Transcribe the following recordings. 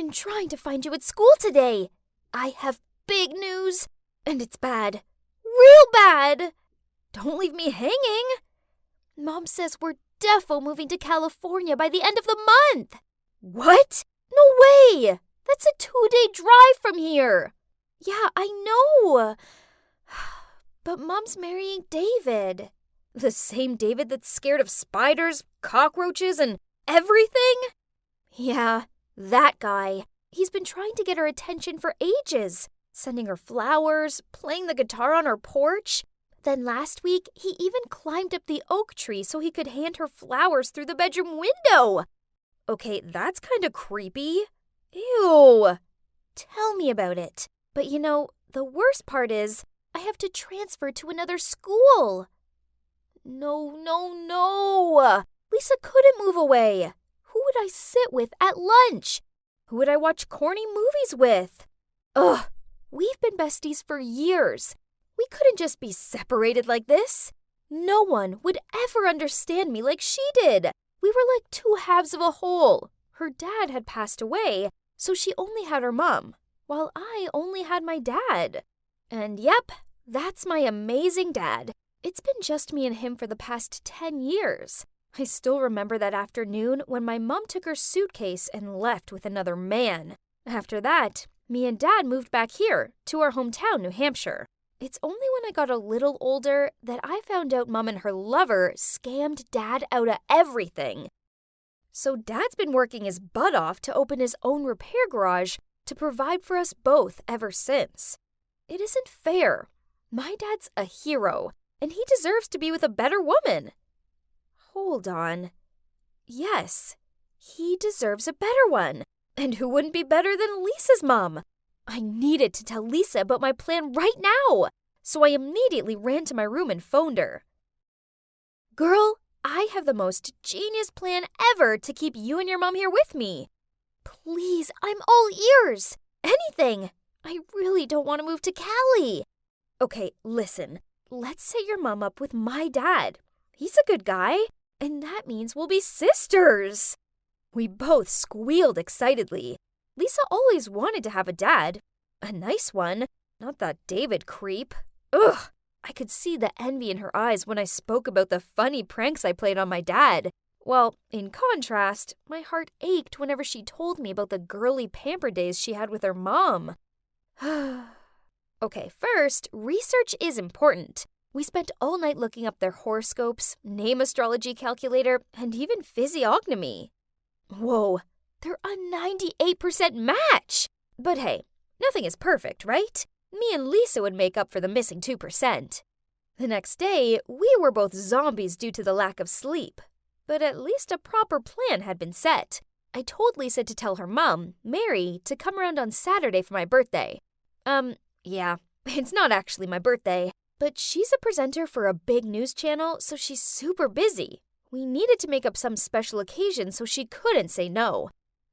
been trying to find you at school today. I have big news, and it's bad. Real bad. Don't leave me hanging. Mom says we're defo moving to California by the end of the month. What? No way! That's a 2-day drive from here. Yeah, I know. But Mom's marrying David. The same David that's scared of spiders, cockroaches, and everything? Yeah, that guy. He's been trying to get her attention for ages, sending her flowers, playing the guitar on her porch. Then last week, he even climbed up the oak tree so he could hand her flowers through the bedroom window. Okay, that's kind of creepy. Ew. Tell me about it. But you know, the worst part is, I have to transfer to another school. No. Lisa couldn't move away. Who would I sit with at lunch? Who would I watch corny movies with? Ugh, we've been besties for years. We couldn't just be separated like this. No one would ever understand me like she did. We were like two halves of a whole. Her dad had passed away, so she only had her mom, while I only had my dad. And yep, that's my amazing dad. It's been just me and him for the past 10 years. I still remember that afternoon when my mom took her suitcase and left with another man. After that, me and Dad moved back here to our hometown, New Hampshire. It's only when I got a little older that I found out Mom and her lover scammed Dad out of everything. So Dad's been working his butt off to open his own repair garage to provide for us both ever since. It isn't fair. My dad's a hero, and he deserves to be with a better woman. Hold on. Yes, he deserves a better one. And who wouldn't be better than Lisa's mom? I needed to tell Lisa about my plan right now, so I immediately ran to my room and phoned her. Girl, I have the most genius plan ever to keep you and your mom here with me. Please, I'm all ears. Anything. I really don't want to move to Cali. Okay, listen. Let's set your mom up with my dad. He's a good guy, and that means we'll be sisters. We both squealed excitedly. Lisa always wanted to have a dad. A nice one, not that David creep. Ugh! I could see the envy in her eyes when I spoke about the funny pranks I played on my dad. Well, in contrast, my heart ached whenever she told me about the girly pamper days she had with her mom. Okay, first, research is important. We spent all night looking up their horoscopes, name astrology calculator, and even physiognomy. Whoa, they're a 98% match! But hey, nothing is perfect, right? Me and Lisa would make up for the missing 2%. The next day, we were both zombies due to the lack of sleep. But at least a proper plan had been set. I told Lisa to tell her mom, Mary, to come around on Saturday for my birthday. Yeah, it's not actually my birthday, but she's a presenter for a big news channel, so she's super busy. We needed to make up some special occasion, so she couldn't say no.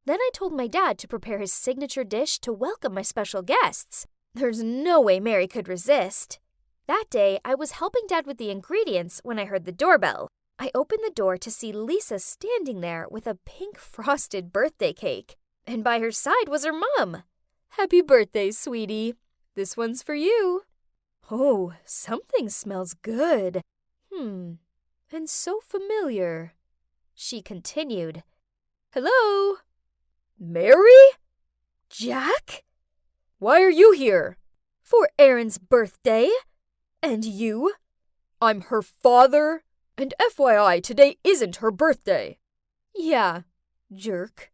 Then I told my dad to prepare his signature dish to welcome my special guests. There's no way Mary could resist. That day, I was helping Dad with the ingredients when I heard the doorbell. I opened the door to see Lisa standing there with a pink frosted birthday cake. And by her side was her mom. Happy birthday, sweetie. This one's for you. Oh, something smells good. And so familiar. She continued. Hello? Mary? Jack? Why are you here? For Erin's birthday. And you? I'm her father. And FYI, today isn't her birthday. Yeah, jerk.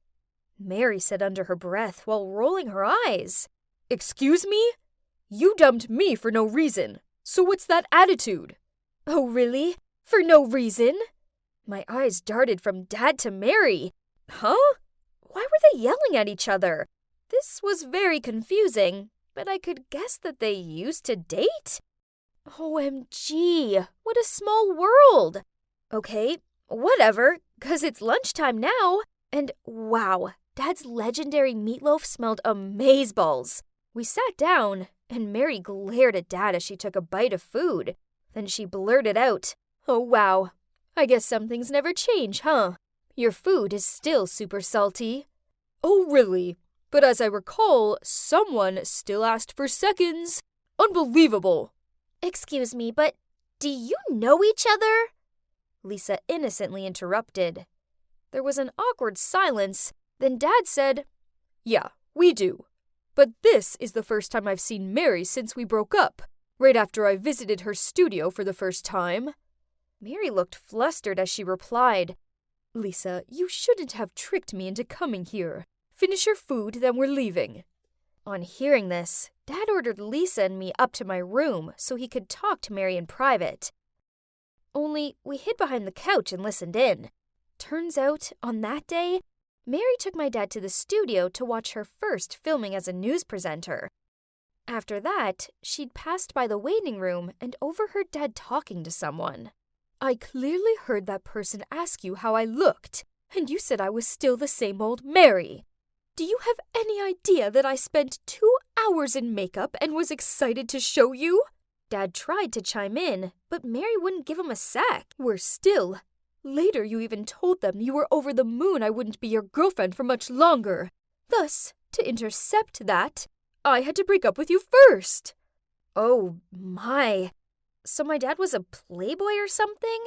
Mary said under her breath while rolling her eyes. Excuse me? You dumped me for no reason. So what's that attitude? Oh, really? For no reason? My eyes darted from Dad to Mary. Huh? Why were they yelling at each other? This was very confusing, but I could guess that they used to date? OMG, what a small world. Okay, whatever, 'cause it's lunchtime now. And wow, Dad's legendary meatloaf smelled amazeballs. We sat down, and Mary glared at Dad as she took a bite of food. Then she blurted out, Oh wow, I guess some things never change, huh? Your food is still super salty. Oh really? But as I recall, someone still asked for seconds. Unbelievable. Excuse me, but do you know each other? Lisa innocently interrupted. There was an awkward silence. Then Dad said, Yeah, we do. But this is the first time I've seen Mary since we broke up, right after I visited her studio for the first time. Mary looked flustered as she replied, Lisa, you shouldn't have tricked me into coming here. Finish your food, then we're leaving. On hearing this, Dad ordered Lisa and me up to my room so he could talk to Mary in private. Only we hid behind the couch and listened in. Turns out, on that day, Mary took my dad to the studio to watch her first filming as a news presenter. After that, she'd passed by the waiting room and overheard Dad talking to someone. I clearly heard that person ask you how I looked, and you said I was still the same old Mary. Do you have any idea that I spent 2 hours in makeup and was excited to show you? Dad tried to chime in, but Mary wouldn't give him a sec. Worse still, later you even told them you were over the moon I wouldn't be your girlfriend for much longer. Thus, to intercept that, I had to break up with you first. Oh my. So my dad was a playboy or something?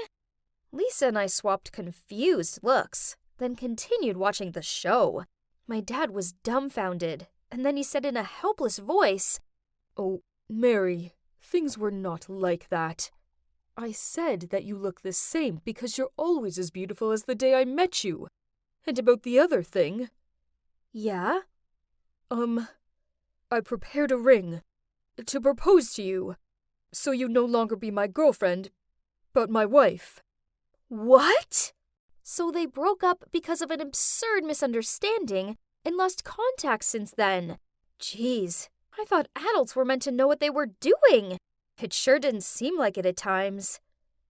Lisa and I swapped confused looks, then continued watching the show. My dad was dumbfounded, and then he said in a helpless voice, Oh, Mary, things were not like that. I said that you look the same because you're always as beautiful as the day I met you. And about the other thing... Yeah? I prepared a ring to propose to you, so you'd no longer be my girlfriend, but my wife. What? So they broke up because of an absurd misunderstanding and lost contact since then. Jeez, I thought adults were meant to know what they were doing. It sure didn't seem like it at times.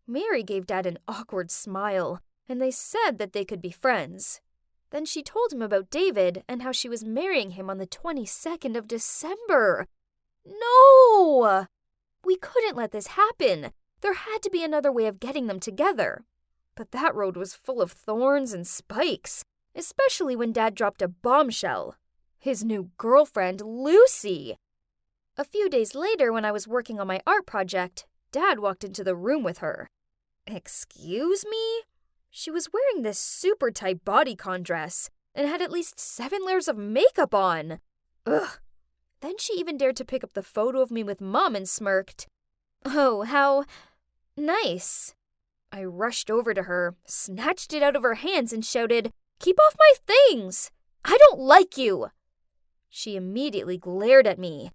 Mary gave Dad an awkward smile, and they said that they could be friends. Then she told him about David and how she was marrying him on the 22nd of December. No! We couldn't let this happen. There had to be another way of getting them together. But that road was full of thorns and spikes, especially when Dad dropped a bombshell. His new girlfriend, Lucy. A few days later, when I was working on my art project, Dad walked into the room with her. Excuse me? She was wearing this super tight bodycon dress and had at least 7 layers of makeup on. Ugh. Then she even dared to pick up the photo of me with Mom and smirked. Oh, how nice. I rushed over to her, snatched it out of her hands and shouted, Keep off my things! I don't like you! She immediately glared at me.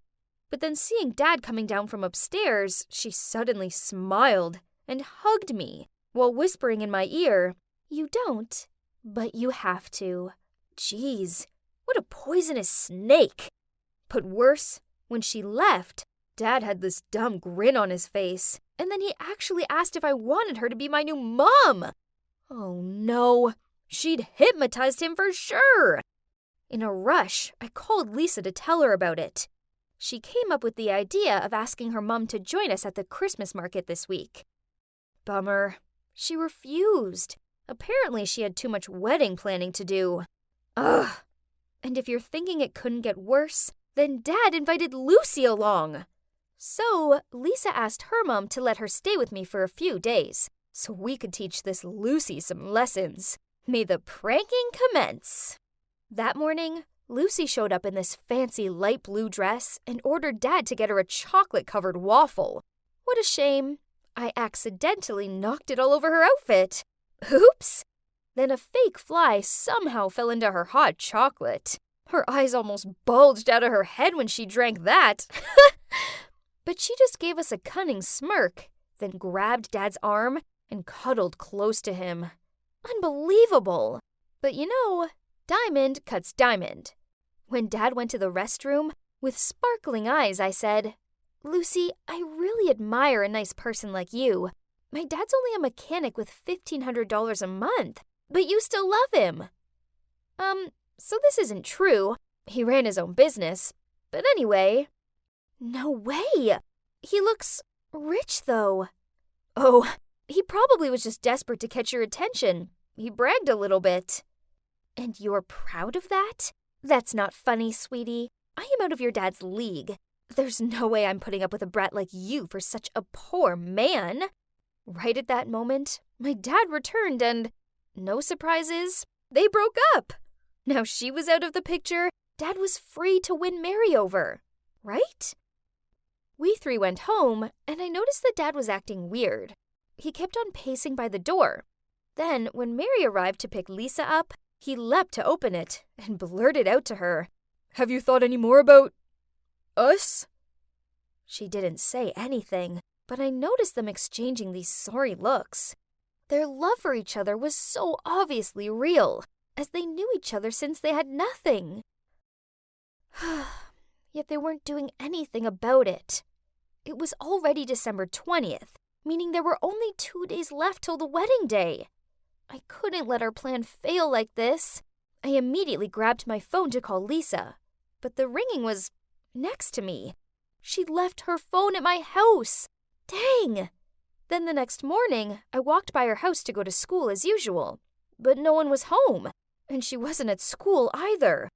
But then seeing Dad coming down from upstairs, she suddenly smiled and hugged me while whispering in my ear, You don't, but you have to. Jeez, what a poisonous snake. But worse, when she left, Dad had this dumb grin on his face, and then he actually asked if I wanted her to be my new mom. Oh no, she'd hypnotized him for sure. In a rush, I called Lisa to tell her about it. She came up with the idea of asking her mom to join us at the Christmas market this week. Bummer. She refused. Apparently she had too much wedding planning to do. Ugh. And if you're thinking it couldn't get worse, then Dad invited Lucy along. So Lisa asked her mom to let her stay with me for a few days, so we could teach this Lucy some lessons. May the pranking commence. That morning, Lucy showed up in this fancy light blue dress and ordered Dad to get her a chocolate-covered waffle. What a shame. I accidentally knocked it all over her outfit. Oops! Then a fake fly somehow fell into her hot chocolate. Her eyes almost bulged out of her head when she drank that. But she just gave us a cunning smirk, then grabbed Dad's arm and cuddled close to him. Unbelievable! But you know, diamond cuts diamond. When Dad went to the restroom, with sparkling eyes, I said, Lucy, I really admire a nice person like you. My dad's only a mechanic with $1,500 a month, but you still love him. So this isn't true. He ran his own business. But anyway. No way! He looks rich, though. Oh, he probably was just desperate to catch your attention. He bragged a little bit. And you're proud of that? That's not funny, sweetie. I am out of your dad's league. There's no way I'm putting up with a brat like you for such a poor man. Right at that moment, my dad returned and, no surprises, they broke up. Now she was out of the picture, Dad was free to win Mary over, right? We three went home, and I noticed that Dad was acting weird. He kept on pacing by the door. Then, when Mary arrived to pick Lisa up, he leapt to open it and blurted out to her, "Have you thought any more about us?" She didn't say anything, but I noticed them exchanging these sorry looks. Their love for each other was so obviously real, as they knew each other since they had nothing. Yet they weren't doing anything about it. It was already December 20th, meaning there were only 2 days left till the wedding day. I couldn't let our plan fail like this. I immediately grabbed my phone to call Lisa, but the ringing was next to me. She'd left her phone at my house. Dang! Then the next morning, I walked by her house to go to school as usual, but no one was home, and she wasn't at school either.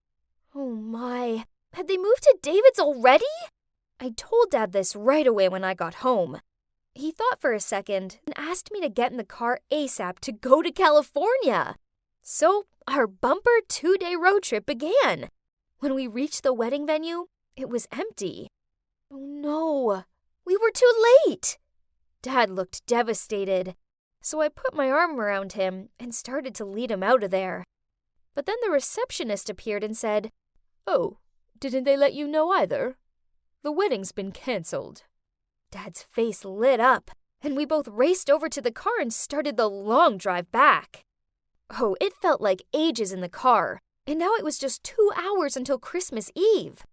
Oh my, had they moved to David's already? I told Dad this right away when I got home. He thought for a second and asked me to get in the car ASAP to go to California. So our bumper 2-day road trip began. When we reached the wedding venue, it was empty. Oh no, we were too late. Dad looked devastated, so I put my arm around him and started to lead him out of there. But then the receptionist appeared and said, "Oh, didn't they let you know either? The wedding's been canceled." Dad's face lit up, and we both raced over to the car and started the long drive back. Oh, it felt like ages in the car, and now it was just 2 hours until Christmas Eve.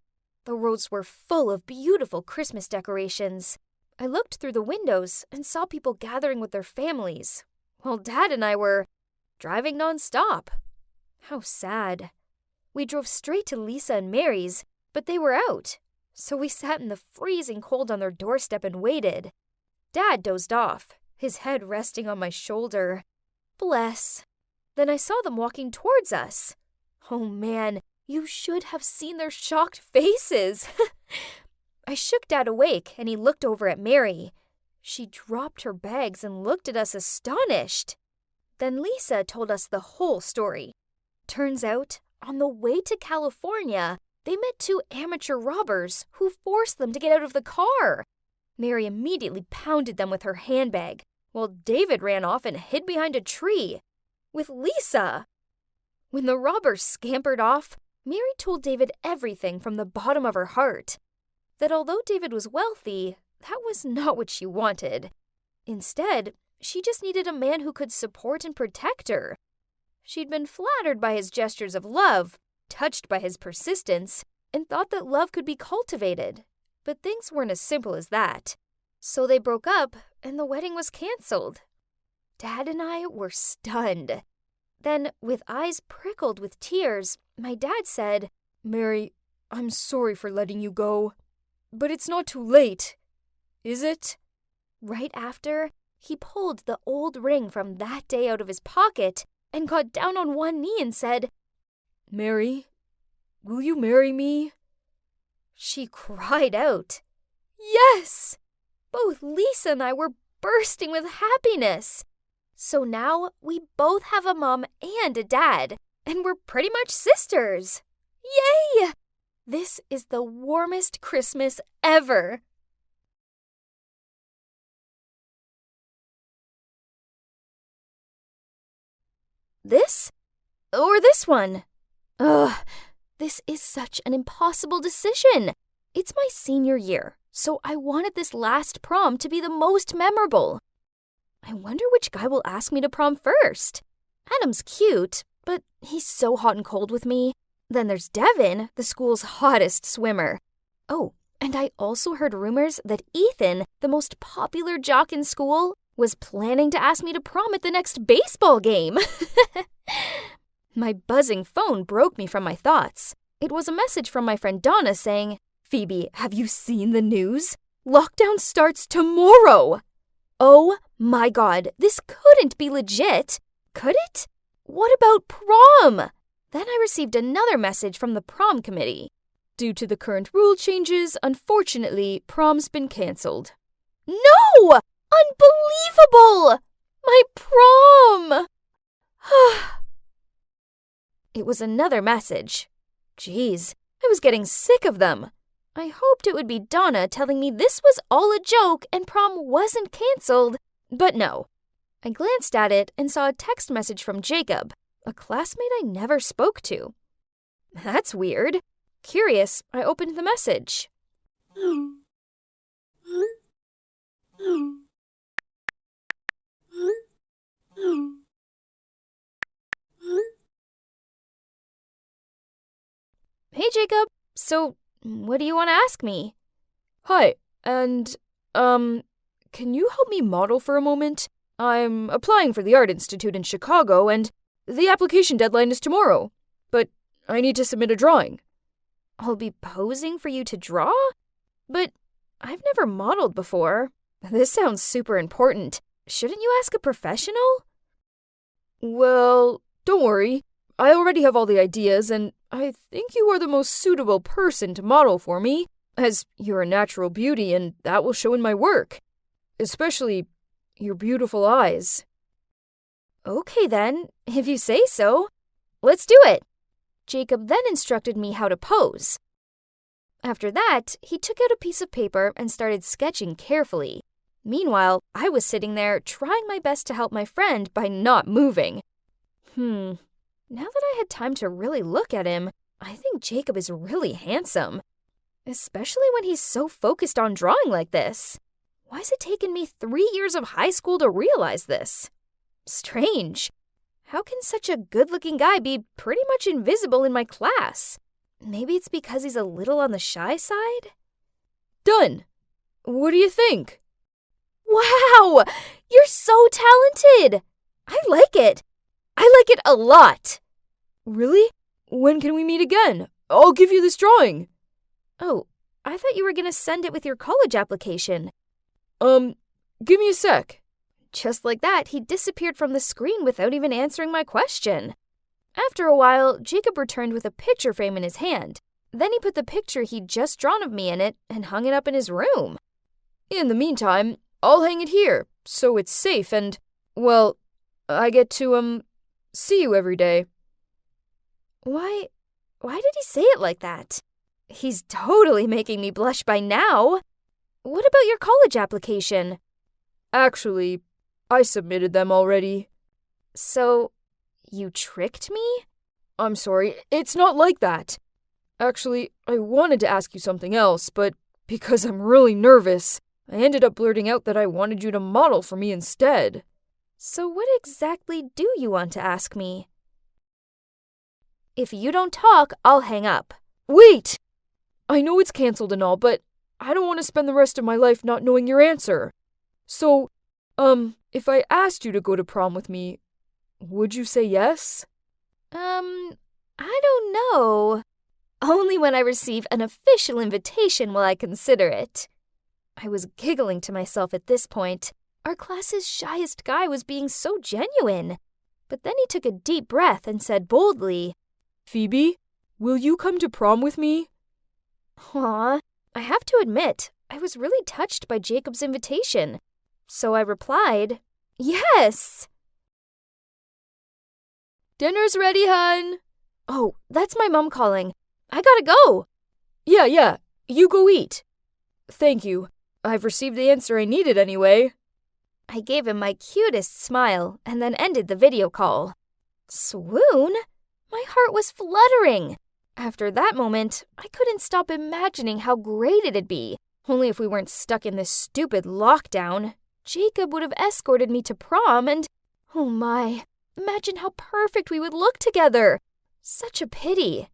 The roads were full of beautiful Christmas decorations. I looked through the windows and saw people gathering with their families, while Dad and I were driving nonstop. How sad. We drove straight to Lisa and Mary's, but they were out, so we sat in the freezing cold on their doorstep and waited. Dad dozed off, his head resting on my shoulder. Bless. Then I saw them walking towards us. Oh man, you should have seen their shocked faces. I shook Dad awake, and he looked over at Mary. She dropped her bags and looked at us astonished. Then Lisa told us the whole story. Turns out, on the way to California, they met 2 amateur robbers who forced them to get out of the car. Mary immediately pounded them with her handbag, while David ran off and hid behind a tree with Lisa. When the robbers scampered off, Mary told David everything from the bottom of her heart. That although David was wealthy, that was not what she wanted. Instead, she just needed a man who could support and protect her. She'd been flattered by his gestures of love, touched by his persistence, and thought that love could be cultivated. But things weren't as simple as that. So they broke up, and the wedding was canceled. Dad and I were stunned. Then, with eyes prickled with tears, my dad said, "Mary, I'm sorry for letting you go. But it's not too late, is it?" Right after, he pulled the old ring from that day out of his pocket and got down on one knee and said, "Mary, will you marry me?" She cried out, "Yes!" Both Lisa and I were bursting with happiness. So now we both have a mom and a dad, and we're pretty much sisters. Yay! This is the warmest Christmas ever. This? Or this one? Ugh, this is such an impossible decision. It's my senior year, so I wanted this last prom to be the most memorable. I wonder which guy will ask me to prom first. Adam's cute, but he's so hot and cold with me. Then there's Devin, the school's hottest swimmer. Oh, and I also heard rumors that Ethan, the most popular jock in school, was planning to ask me to prom at the next baseball game. My buzzing phone broke me from my thoughts. It was a message from my friend Donna saying, "Phoebe, have you seen the news? Lockdown starts tomorrow." Oh my God, this couldn't be legit. Could it? What about prom? Then I received another message from the prom committee. Due to the current rule changes, unfortunately, prom's been cancelled. No! Unbelievable! My prom! It was another message. Geez, I was getting sick of them. I hoped it would be Donna telling me this was all a joke and prom wasn't cancelled, but no. I glanced at it and saw a text message from Jacob, a classmate I never spoke to. That's weird. Curious, I opened the message. Hey, Jacob. So, what do you want to ask me? Hi, and, can you help me model for a moment? I'm applying for the Art Institute in Chicago, and the application deadline is tomorrow. But I need to submit a drawing. I'll be posing for you to draw? But I've never modeled before. This sounds super important. Shouldn't you ask a professional? Well, don't worry. I already have all the ideas, and I think you are the most suitable person to model for me, as you're a natural beauty, and that will show in my work. Especially your beautiful eyes. Okay then, if you say so. Let's do it. Jacob then instructed me how to pose. After that, he took out a piece of paper and started sketching carefully. Meanwhile, I was sitting there trying my best to help my friend by not moving. Now that I had time to really look at him, I think Jacob is really handsome. Especially when he's so focused on drawing like this. Why has it taken me 3 years of high school to realize this? Strange. How can such a good-looking guy be pretty much invisible in my class? Maybe it's because he's a little on the shy side? Done! What do you think? Wow! You're so talented! I like it. I like it a lot. Really? When can we meet again? I'll give you this drawing. Oh, I thought you were going to send it with your college application. Give me a sec. Just like that, he disappeared from the screen without even answering my question. After a while, Jacob returned with a picture frame in his hand. Then he put the picture he'd just drawn of me in it and hung it up in his room. In the meantime, I'll hang it here, so it's safe and, well, I get to, see you every day. Why did he say it like that? He's totally making me blush by now. What about your college application? Actually, I submitted them already. So, you tricked me? I'm sorry, it's not like that. Actually, I wanted to ask you something else, but because I'm really nervous, I ended up blurting out that I wanted you to model for me instead. So what exactly do you want to ask me? If you don't talk, I'll hang up. Wait! I know it's canceled and all, but I don't want to spend the rest of my life not knowing your answer. So, if I asked you to go to prom with me, would you say yes? I don't know. Only when I receive an official invitation will I consider it. I was giggling to myself at this point. Our class's shyest guy was being so genuine. But then he took a deep breath and said boldly, Phoebe, will you come to prom with me? Aw, I have to admit, I was really touched by Jacob's invitation. So I replied, yes! Dinner's ready, hun. Oh, that's my mom calling. I gotta go. Yeah, you go eat. Thank you. I've received the answer I needed anyway. I gave him my cutest smile and then ended the video call. Swoon? My heart was fluttering. After that moment, I couldn't stop imagining how great it'd be. Only if we weren't stuck in this stupid lockdown, Jacob would have escorted me to prom and, oh my, imagine how perfect we would look together. Such a pity.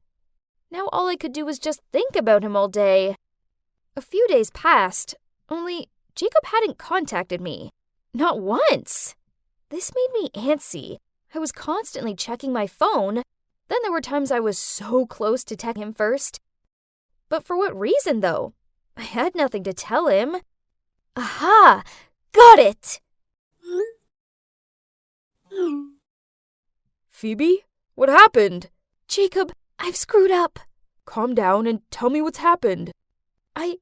Now all I could do was just think about him all day. A few days passed, only Jacob hadn't contacted me. Not once. This made me antsy. I was constantly checking my phone. Then there were times I was so close to texting him first. But for what reason, though? I had nothing to tell him. Aha! Got it! Phoebe? What happened? Jacob, I've screwed up. Calm down and tell me what's happened. I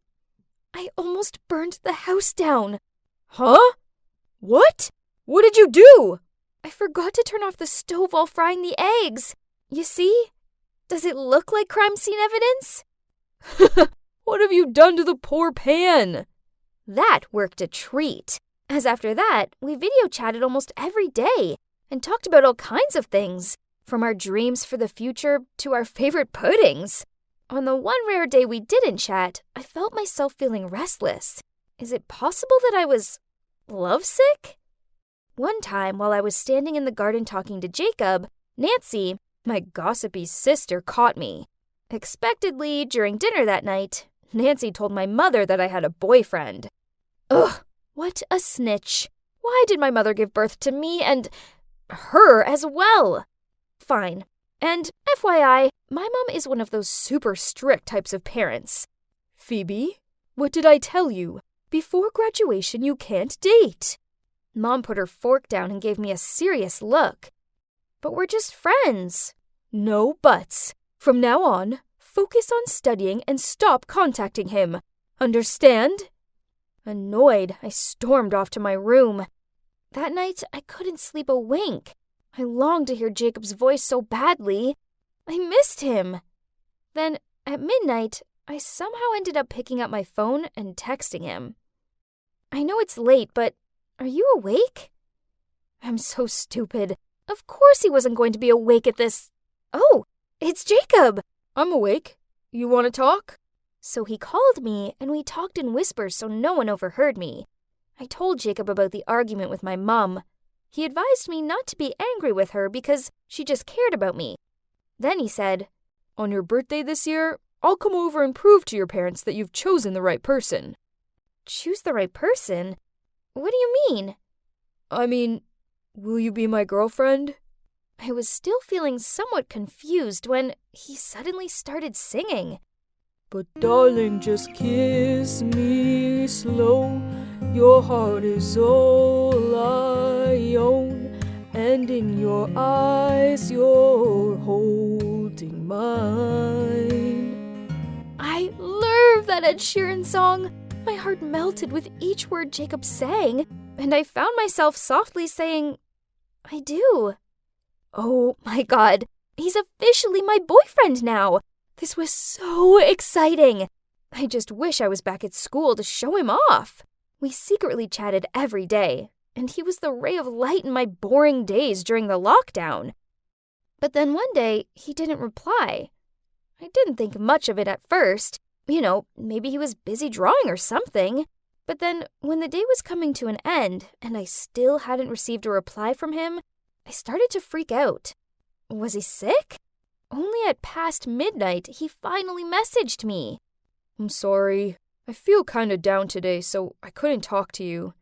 almost burned the house down. Huh? What? What did you do? I forgot to turn off the stove while frying the eggs. You see? Does it look like crime scene evidence? What have you done to the poor pan? That worked a treat, as after that, we video chatted almost every day and talked about all kinds of things, from our dreams for the future to our favorite puddings. On the one rare day we didn't chat, I felt myself feeling restless. Is it possible that I was lovesick? One time, while I was standing in the garden talking to Jacob, Nancy, my gossipy sister, caught me. Expectedly, during dinner that night, Nancy told my mother that I had a boyfriend. Ugh, what a snitch. Why did my mother give birth to me and her as well? Fine. And FYI, my mom is one of those super strict types of parents. Phoebe, what did I tell you? Before graduation, you can't date. Mom put her fork down and gave me a serious look. But we're just friends. No buts. From now on, focus on studying and stop contacting him. Understand? Annoyed, I stormed off to my room. That night, I couldn't sleep a wink. I longed to hear Jacob's voice so badly. I missed him. Then, at midnight, I somehow ended up picking up my phone and texting him. I know it's late, but are you awake? I'm so stupid. Of course he wasn't going to be awake at this. Oh, it's Jacob. I'm awake. You want to talk? So he called me, and we talked in whispers so no one overheard me. I told Jacob about the argument with my mom. He advised me not to be angry with her because she just cared about me. Then he said, On your birthday this year, I'll come over and prove to your parents that you've chosen the right person. Choose the right person? What do you mean? I mean, will you be my girlfriend? I was still feeling somewhat confused when he suddenly started singing. But darling, just kiss me slow. Your heart is all I own, and in your eyes you're holding mine. I love that Ed Sheeran song. My heart melted with each word Jacob sang, and I found myself softly saying, I do. Oh my God, he's officially my boyfriend now. This was so exciting. I just wish I was back at school to show him off. We secretly chatted every day, and he was the ray of light in my boring days during the lockdown. But then one day, he didn't reply. I didn't think much of it at first. You know, maybe he was busy drawing or something. But then, when the day was coming to an end, and I still hadn't received a reply from him, I started to freak out. Was he sick? Only at past midnight, he finally messaged me. I'm sorry. I feel kinda down today, so I couldn't talk to you.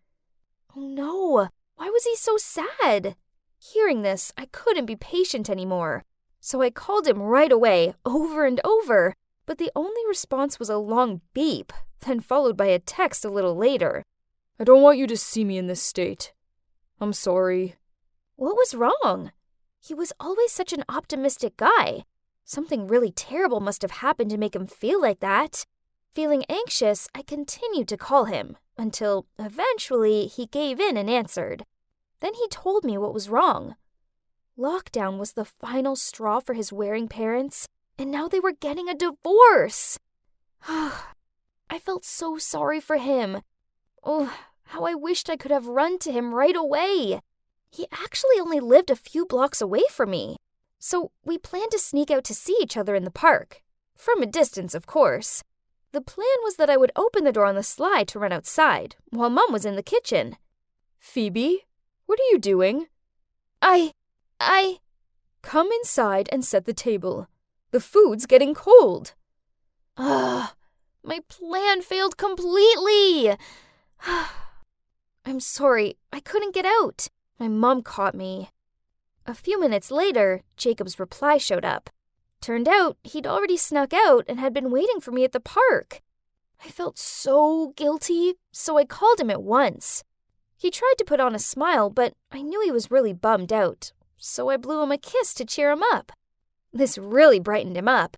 Oh no, why was he so sad? Hearing this, I couldn't be patient anymore. So I called him right away, over and over, but the only response was a long beep, then followed by a text a little later. I don't want you to see me in this state. I'm sorry. What was wrong? He was always such an optimistic guy. Something really terrible must have happened to make him feel like that. Feeling anxious, I continued to call him, until eventually he gave in and answered. Then he told me what was wrong. Lockdown was the final straw for his wearing parents, and now they were getting a divorce. I felt so sorry for him. Oh, how I wished I could have run to him right away. He actually only lived a few blocks away from me. So we planned to sneak out to see each other in the park. From a distance, of course. The plan was that I would open the door on the slide to run outside, while Mom was in the kitchen. Phoebe, what are you doing? I... Come inside and set the table. The food's getting cold. My plan failed completely. I'm sorry, I couldn't get out. My mom caught me. A few minutes later, Jacob's reply showed up. Turned out, he'd already snuck out and had been waiting for me at the park. I felt so guilty, so I called him at once. He tried to put on a smile, but I knew he was really bummed out, so I blew him a kiss to cheer him up. This really brightened him up.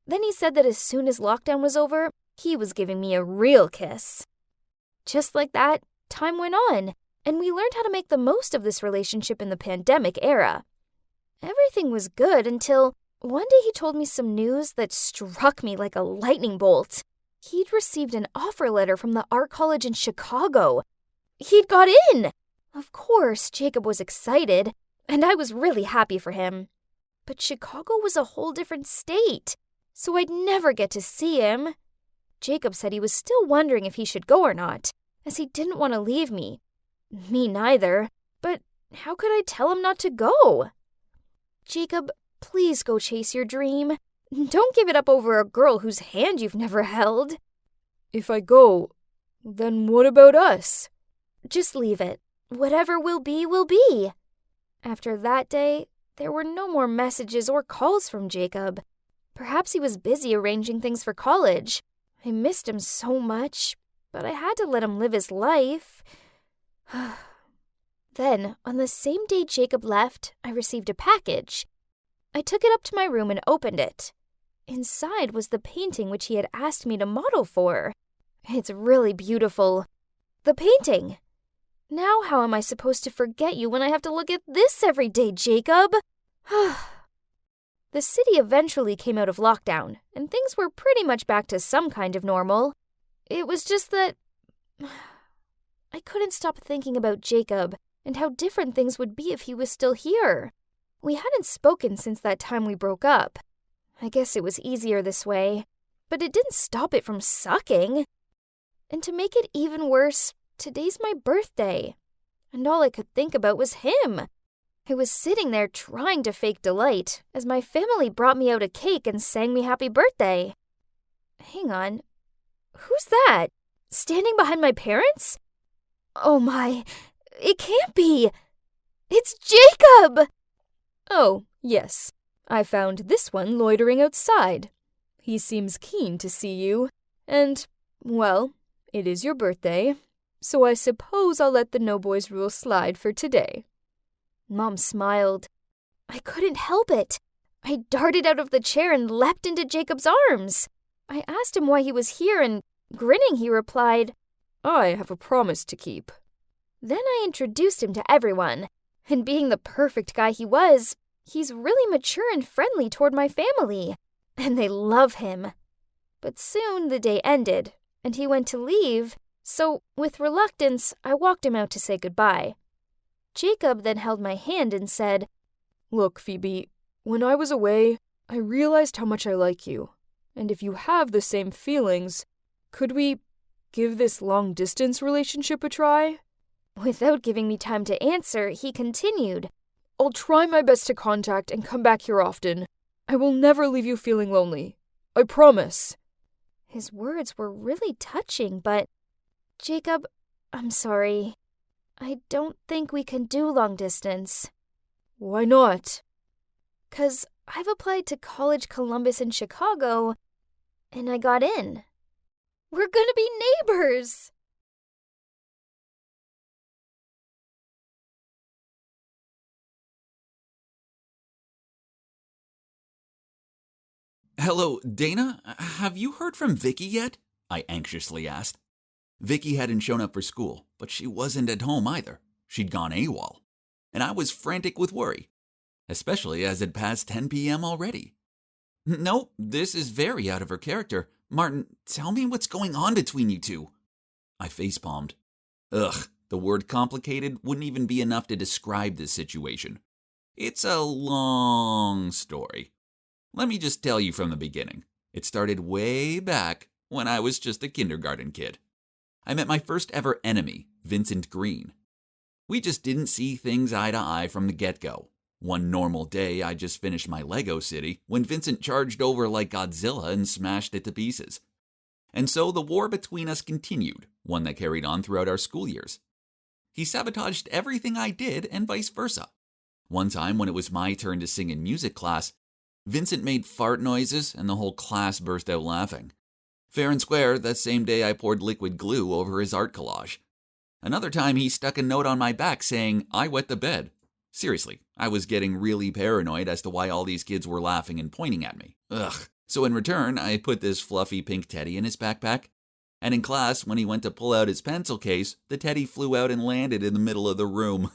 Then he said that as soon as lockdown was over, he was giving me a real kiss. Just like that, time went on, and we learned how to make the most of this relationship in the pandemic era. Everything was good until one day he told me some news that struck me like a lightning bolt. He'd received an offer letter from the art college in Chicago. He'd got in! Of course, Jacob was excited, and I was really happy for him. But Chicago was a whole different state, so I'd never get to see him. Jacob said he was still wondering if he should go or not, as he didn't want to leave me. Me neither, but how could I tell him not to go? Jacob, please go chase your dream. Don't give it up over a girl whose hand you've never held. If I go, then what about us? Just leave it. Whatever will be, will be. After that day, there were no more messages or calls from Jacob. Perhaps he was busy arranging things for college. I missed him so much, but I had to let him live his life. Then, on the same day Jacob left, I received a package. I took it up to my room and opened it. Inside was the painting which he had asked me to model for. It's really beautiful. The painting! Now how am I supposed to forget you when I have to look at this every day, Jacob? The city eventually came out of lockdown, and things were pretty much back to some kind of normal. It was just that I couldn't stop thinking about Jacob and how different things would be if he was still here. We hadn't spoken since that time we broke up. I guess it was easier this way, but it didn't stop it from sucking. And to make it even worse, today's my birthday, and all I could think about was him. I was sitting there trying to fake delight as my family brought me out a cake and sang me happy birthday. Hang on, who's that? Standing behind my parents? Oh my, it can't be. It's Jacob! Oh, yes. I found this one loitering outside. He seems keen to see you, and, well, it is your birthday, so I suppose I'll let the no boys rule slide for today. Mom smiled. I couldn't help it. I darted out of the chair and leapt into Jacob's arms. I asked him why he was here, and grinning he replied, I have a promise to keep. Then I introduced him to everyone, and being the perfect guy he was, he's really mature and friendly toward my family, and they love him. But soon the day ended, and he went to leave, so with reluctance, I walked him out to say goodbye. Jacob then held my hand and said, Look, Phoebe, when I was away, I realized how much I like you, and if you have the same feelings, could we give this long-distance relationship a try? Without giving me time to answer, he continued, I'll try my best to contact and come back here often. I will never leave you feeling lonely. I promise. His words were really touching, but, Jacob, I'm sorry. I don't think we can do long distance. Why not? 'Cause I've applied to College Columbus in Chicago, and I got in. We're gonna be neighbors! Hello, Dana? Have you heard from Vicky yet? I anxiously asked. Vicky hadn't shown up for school, but she wasn't at home either. She'd gone AWOL. And I was frantic with worry, especially as it passed 10 p.m. already. Nope, this is very out of her character. Martin, tell me what's going on between you two. I facepalmed. Ugh, the word complicated wouldn't even be enough to describe this situation. It's a long story. Let me just tell you from the beginning. It started way back when I was just a kindergarten kid. I met my first ever enemy, Vincent Green. We just didn't see things eye to eye from the get-go. One normal day, I just finished my Lego city when Vincent charged over like Godzilla and smashed it to pieces. And so the war between us continued, one that carried on throughout our school years. He sabotaged everything I did and vice versa. One time when it was my turn to sing in music class, Vincent made fart noises and the whole class burst out laughing. Fair and square, that same day I poured liquid glue over his art collage. Another time he stuck a note on my back saying, I wet the bed. Seriously, I was getting really paranoid as to why all these kids were laughing and pointing at me. Ugh. So in return, I put this fluffy pink teddy in his backpack. And in class, when he went to pull out his pencil case, the teddy flew out and landed in the middle of the room.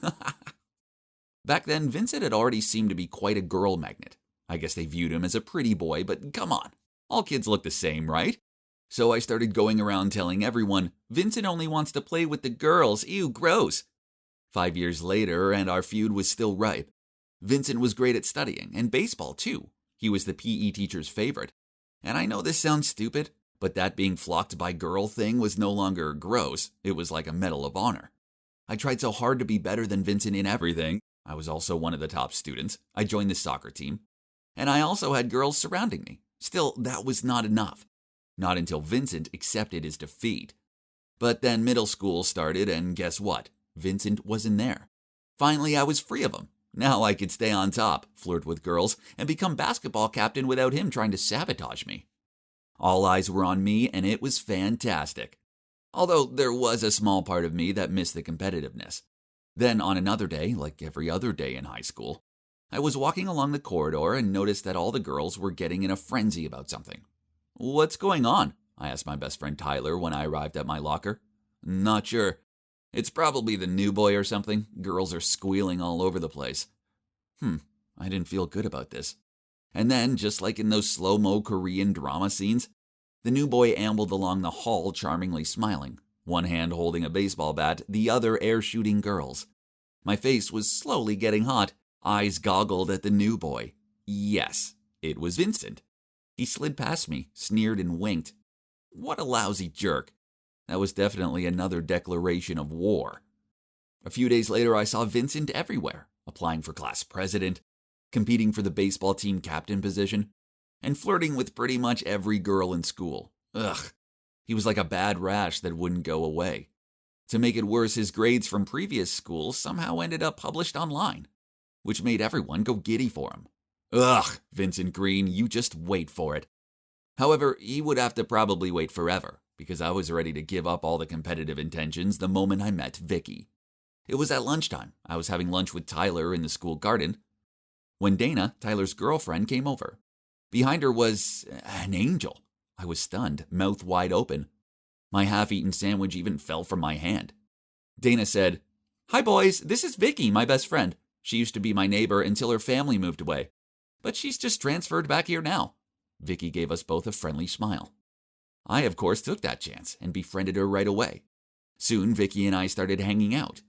Back then, Vincent had already seemed to be quite a girl magnet. I guess they viewed him as a pretty boy, but come on. All kids look the same, right? So I started going around telling everyone, Vincent only wants to play with the girls. Ew, gross. 5 years later, and our feud was still ripe. Vincent was great at studying, and baseball too. He was the PE teacher's favorite. And I know this sounds stupid, but that being flocked by girl thing was no longer gross. It was like a medal of honor. I tried so hard to be better than Vincent in everything. I was also one of the top students. I joined the soccer team. And I also had girls surrounding me. Still, that was not enough. Not until Vincent accepted his defeat. But then middle school started, and guess what? Vincent wasn't there. Finally, I was free of him. Now I could stay on top, flirt with girls, and become basketball captain without him trying to sabotage me. All eyes were on me, and it was fantastic. Although there was a small part of me that missed the competitiveness. Then on another day, like every other day in high school, I was walking along the corridor and noticed that all the girls were getting in a frenzy about something. "What's going on?" I asked my best friend Tyler when I arrived at my locker. "Not sure. It's probably the new boy or something. Girls are squealing all over the place." I didn't feel good about this. And then, just like in those slow-mo Korean drama scenes, the new boy ambled along the hall charmingly smiling, one hand holding a baseball bat, the other air-shooting girls. My face was slowly getting hot. Eyes goggled at the new boy. Yes, it was Vincent. He slid past me, sneered and winked. What a lousy jerk. That was definitely another declaration of war. A few days later, I saw Vincent everywhere, applying for class president, competing for the baseball team captain position, and flirting with pretty much every girl in school. Ugh, he was like a bad rash that wouldn't go away. To make it worse, his grades from previous schools somehow ended up published online, which made everyone go giddy for him. Ugh, Vincent Green, you just wait for it. However, he would have to probably wait forever, because I was ready to give up all the competitive intentions the moment I met Vicky. It was at lunchtime. I was having lunch with Tyler in the school garden when Dana, Tyler's girlfriend, came over. Behind her was an angel. I was stunned, mouth wide open. My half-eaten sandwich even fell from my hand. Dana said, "Hi boys, this is Vicky, my best friend. She used to be my neighbor until her family moved away. But she's just transferred back here now." Vicky gave us both a friendly smile. I, of course, took that chance and befriended her right away. Soon, Vicky and I started hanging out.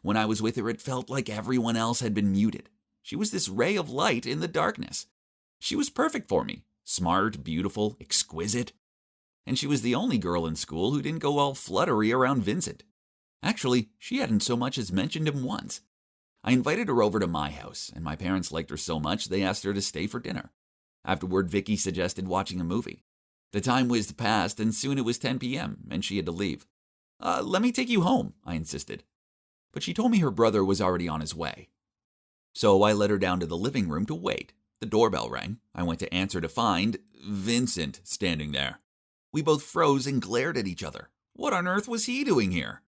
When I was with her, it felt like everyone else had been muted. She was this ray of light in the darkness. She was perfect for me. Smart, beautiful, exquisite. And she was the only girl in school who didn't go all fluttery around Vincent. Actually, she hadn't so much as mentioned him once. I invited her over to my house, and my parents liked her so much they asked her to stay for dinner. Afterward, Vicky suggested watching a movie. The time whizzed past, and soon it was 10 p.m., and she had to leave. Let me take you home," I insisted. But she told me her brother was already on his way. So I led her down to the living room to wait. The doorbell rang. I went to answer to find Vincent standing there. We both froze and glared at each other. What on earth was he doing here?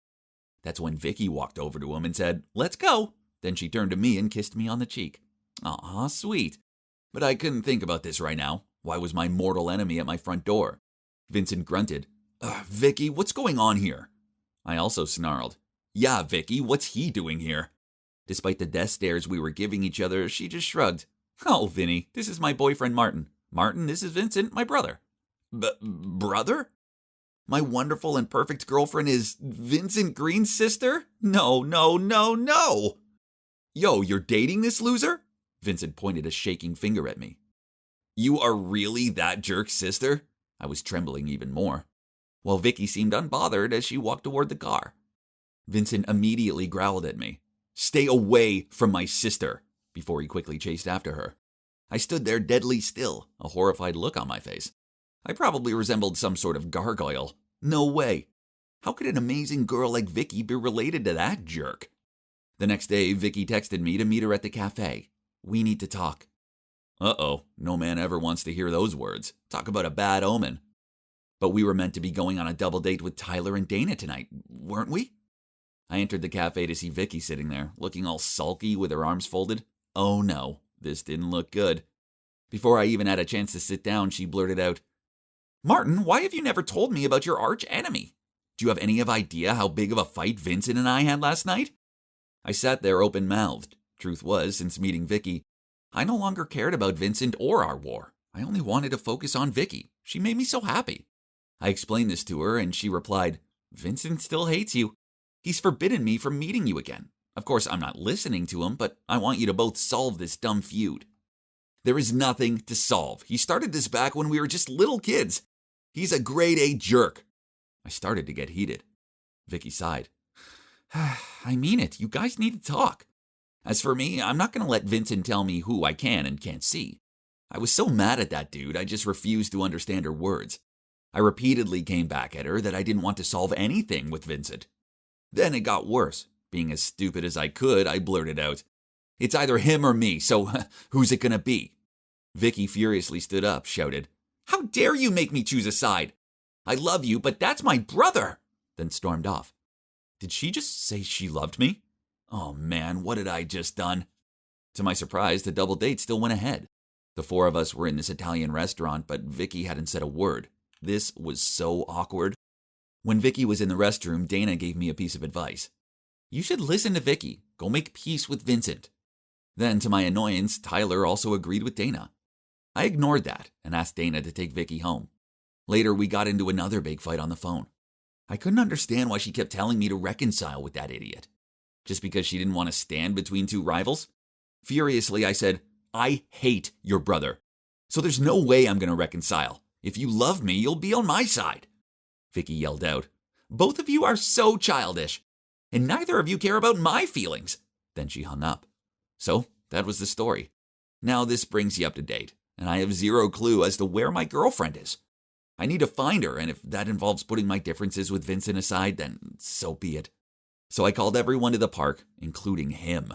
That's when Vicky walked over to him and said, "Let's go." Then she turned to me and kissed me on the cheek. Aw, sweet. But I couldn't think about this right now. Why was my mortal enemy at my front door? Vincent grunted. Vicky, what's going on here?" I also snarled. "Yeah, Vicky, what's he doing here?" Despite the death stares we were giving each other, she just shrugged. "Oh, Vinny, this is my boyfriend Martin. Martin, this is Vincent, my brother." Brother? My wonderful and perfect girlfriend is Vincent Green's sister? No. Yo, you're dating this loser? Vincent pointed a shaking finger at me. You are really that jerk's sister? I was trembling even more, while Vicky seemed unbothered as she walked toward the car. Vincent immediately growled at me. "Stay away from my sister," before he quickly chased after her. I stood there deadly still, a horrified look on my face. I probably resembled some sort of gargoyle. No way. How could an amazing girl like Vicky be related to that jerk? The next day, Vicky texted me to meet her at the cafe. "We need to talk." Uh-oh, no man ever wants to hear those words. Talk about a bad omen. But we were meant to be going on a double date with Tyler and Dana tonight, weren't we? I entered the cafe to see Vicky sitting there, looking all sulky with her arms folded. Oh no, this didn't look good. Before I even had a chance to sit down, she blurted out, "Martin, why have you never told me about your arch enemy? Do you have any idea how big of a fight Vincent and I had last night?" I sat there open-mouthed. Truth was, since meeting Vicky, I no longer cared about Vincent or our war. I only wanted to focus on Vicky. She made me so happy. I explained this to her, and she replied, "Vincent still hates you. He's forbidden me from meeting you again. Of course, I'm not listening to him, but I want you to both solve this dumb feud." "There is nothing to solve. He started this back when we were just little kids. He's a grade A jerk." I started to get heated. Vicky sighed. "I mean it. You guys need to talk. As for me, I'm not going to let Vincent tell me who I can and can't see." I was so mad at that dude, I just refused to understand her words. I repeatedly came back at her that I didn't want to solve anything with Vincent. Then it got worse. Being as stupid as I could, I blurted out, "It's either him or me, so who's it going to be?" Vicky furiously stood up, shouted, "How dare you make me choose a side? I love you, but that's my brother," then stormed off. Did she just say she loved me? Oh man, what had I just done? To my surprise, the double date still went ahead. The four of us were in this Italian restaurant, but Vicky hadn't said a word. This was so awkward. When Vicky was in the restroom, Dana gave me a piece of advice. "You should listen to Vicky. Go make peace with Vincent." Then, to my annoyance, Tyler also agreed with Dana. I ignored that and asked Dana to take Vicky home. Later, we got into another big fight on the phone. I couldn't understand why she kept telling me to reconcile with that idiot. Just because she didn't want to stand between two rivals? Furiously, I said, "I hate your brother. So there's no way I'm going to reconcile. If you love me, you'll be on my side." Vicky yelled out, "Both of you are so childish, and neither of you care about my feelings." Then she hung up. So that was the story. Now this brings you up to date, and I have zero clue as to where my girlfriend is. I need to find her, and if that involves putting my differences with Vincent aside, then so be it. So I called everyone to the park, including him.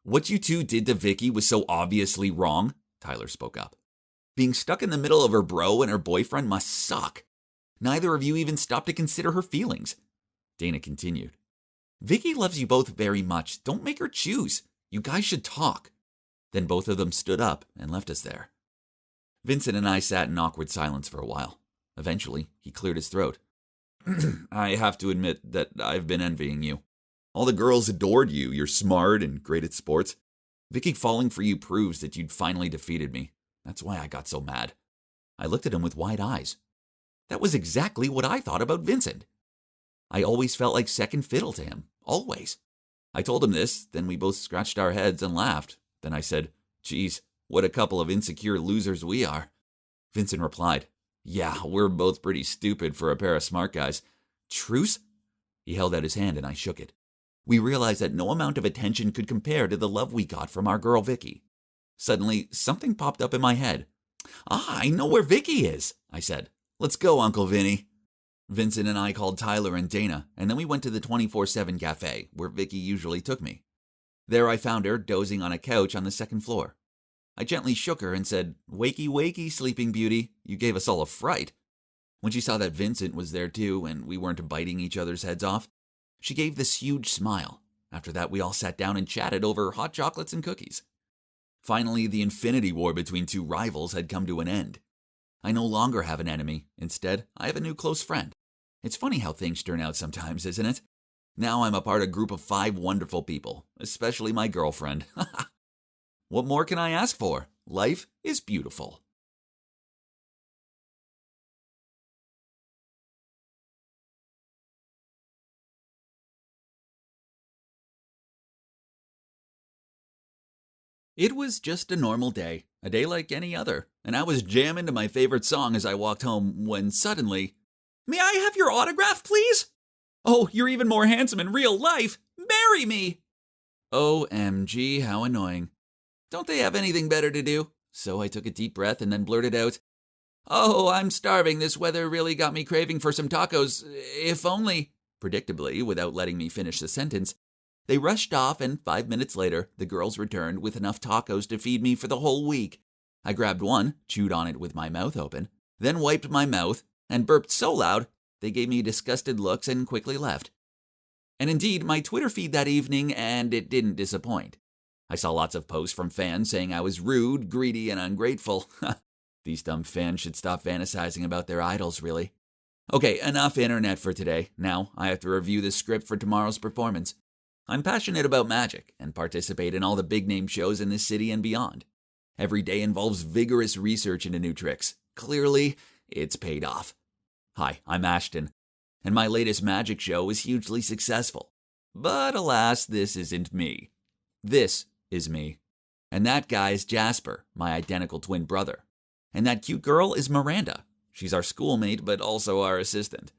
"What you two did to Vicky was so obviously wrong," Tyler spoke up. "Being stuck in the middle of her bro and her boyfriend must suck. Neither of you even stopped to consider her feelings." Dana continued, "Vicky loves you both very much. Don't make her choose. You guys should talk." Then both of them stood up and left us there. Vincent and I sat in awkward silence for a while. Eventually, he cleared his throat. "I have to admit that I've been envying you. All the girls adored you. You're smart and great at sports. Vicky falling for you proves that you'd finally defeated me. That's why I got so mad." I looked at him with wide eyes. That was exactly what I thought about Vincent. I always felt like second fiddle to him. Always. I told him this, then we both scratched our heads and laughed. Then I said, "Geez, what a couple of insecure losers we are." Vincent replied, "Yeah, we're both pretty stupid for a pair of smart guys. Truce?" He held out his hand and I shook it. We realized that no amount of attention could compare to the love we got from our girl Vicky. Suddenly, something popped up in my head. I know where Vicky is," I said. "Let's go, Uncle Vinny." Vincent and I called Tyler and Dana, and then we went to the 24/7 cafe, where Vicky usually took me. There I found her dozing on a couch on the second floor. I gently shook her and said, "Wakey, wakey, sleeping beauty. You gave us all a fright." When she saw that Vincent was there too, and we weren't biting each other's heads off, she gave this huge smile. After that, we all sat down and chatted over hot chocolates and cookies. Finally, the infinity war between two rivals had come to an end. I no longer have an enemy. Instead, I have a new close friend. It's funny how things turn out sometimes, isn't it? Now I'm a part of a group of 5 wonderful people, especially my girlfriend. What more can I ask for? Life is beautiful. It was just a normal day, a day like any other, and I was jamming to my favorite song as I walked home when suddenly, "May I have your autograph, please? Oh, you're even more handsome in real life. Marry me!" OMG, how annoying. Don't they have anything better to do? So I took a deep breath and then blurted out, "Oh, I'm starving. This weather really got me craving for some tacos. If only..." Predictably, without letting me finish the sentence, they rushed off, and 5 minutes later, the girls returned with enough tacos to feed me for the whole week. I grabbed one, chewed on it with my mouth open, then wiped my mouth, and burped so loud, they gave me disgusted looks and quickly left. And indeed, my Twitter feed that evening, and it didn't disappoint. I saw lots of posts from fans saying I was rude, greedy, and ungrateful. These dumb fans should stop fantasizing about their idols, really. Okay, enough internet for today. Now, I have to review the script for tomorrow's performance. I'm passionate about magic and participate in all the big-name shows in this city and beyond. Every day involves vigorous research into new tricks. Clearly, it's paid off. Hi, I'm Ashton, and my latest magic show was hugely successful. But alas, this isn't me. This is me. And that guy is Jasper, my identical twin brother. And that cute girl is Miranda. She's our schoolmate, but also our assistant.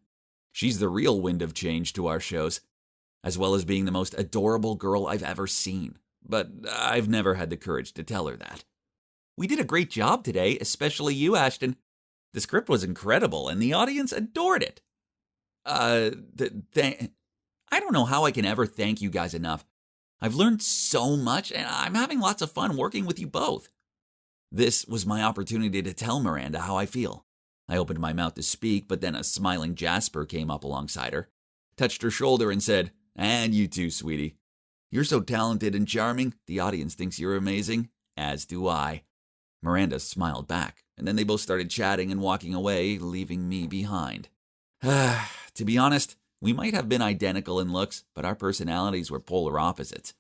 She's the real wind of change to our shows, as well as being the most adorable girl I've ever seen. But I've never had the courage to tell her that. We did a great job today, especially you, Ashton. The script was incredible, and the audience adored it. I don't know how I can ever thank you guys enough. I've learned so much, and I'm having lots of fun working with you both. This was my opportunity to tell Miranda how I feel. I opened my mouth to speak, but then a smiling Jasper came up alongside her, touched her shoulder, and said, "And you too, sweetie. You're so talented and charming, the audience thinks you're amazing, as do I." Miranda smiled back, and then they both started chatting and walking away, leaving me behind. To be honest, we might have been identical in looks, but our personalities were polar opposites.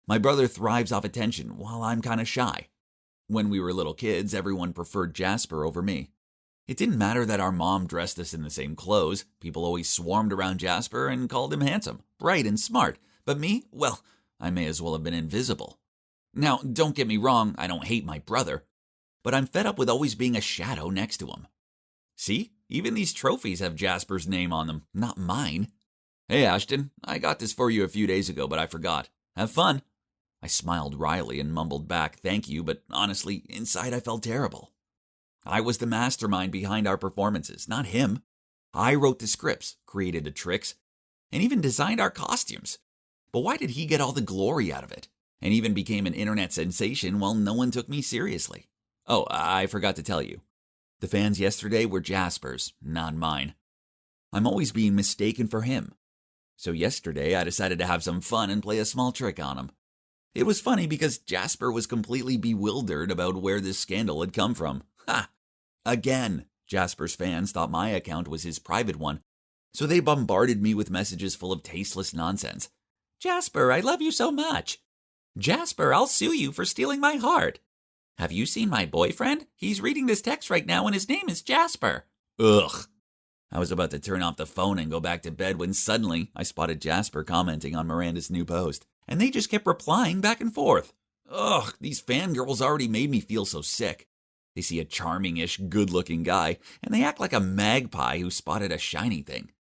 My brother thrives off attention, while I'm kind of shy. When we were little kids, everyone preferred Jasper over me. It didn't matter that our mom dressed us in the same clothes. People always swarmed around Jasper and called him handsome, bright, and smart. But me, well, I may as well have been invisible. Now, don't get me wrong, I don't hate my brother, but I'm fed up with always being a shadow next to him. See, even these trophies have Jasper's name on them, not mine. "Hey, Ashton, I got this for you a few days ago, but I forgot. Have fun." I smiled wryly and mumbled back, "Thank you," but honestly, inside I felt terrible. I was the mastermind behind our performances, not him. I wrote the scripts, created the tricks, and even designed our costumes. But why did he get all the glory out of it, and even became an internet sensation while no one took me seriously? Oh, I forgot to tell you. The fans yesterday were Jasper's, not mine. I'm always being mistaken for him. So yesterday I decided to have some fun and play a small trick on him. It was funny because Jasper was completely bewildered about where this scandal had come from. Ha! Again, Jasper's fans thought my account was his private one, so they bombarded me with messages full of tasteless nonsense. "Jasper, I love you so much." "Jasper, I'll sue you for stealing my heart." "Have you seen my boyfriend? He's reading this text right now and his name is Jasper." Ugh. I was about to turn off the phone and go back to bed when suddenly I spotted Jasper commenting on Miranda's new post, and they just kept replying back and forth. Ugh, these fangirls already made me feel so sick. They see a charming-ish, good-looking guy, and they act like a magpie who spotted a shiny thing.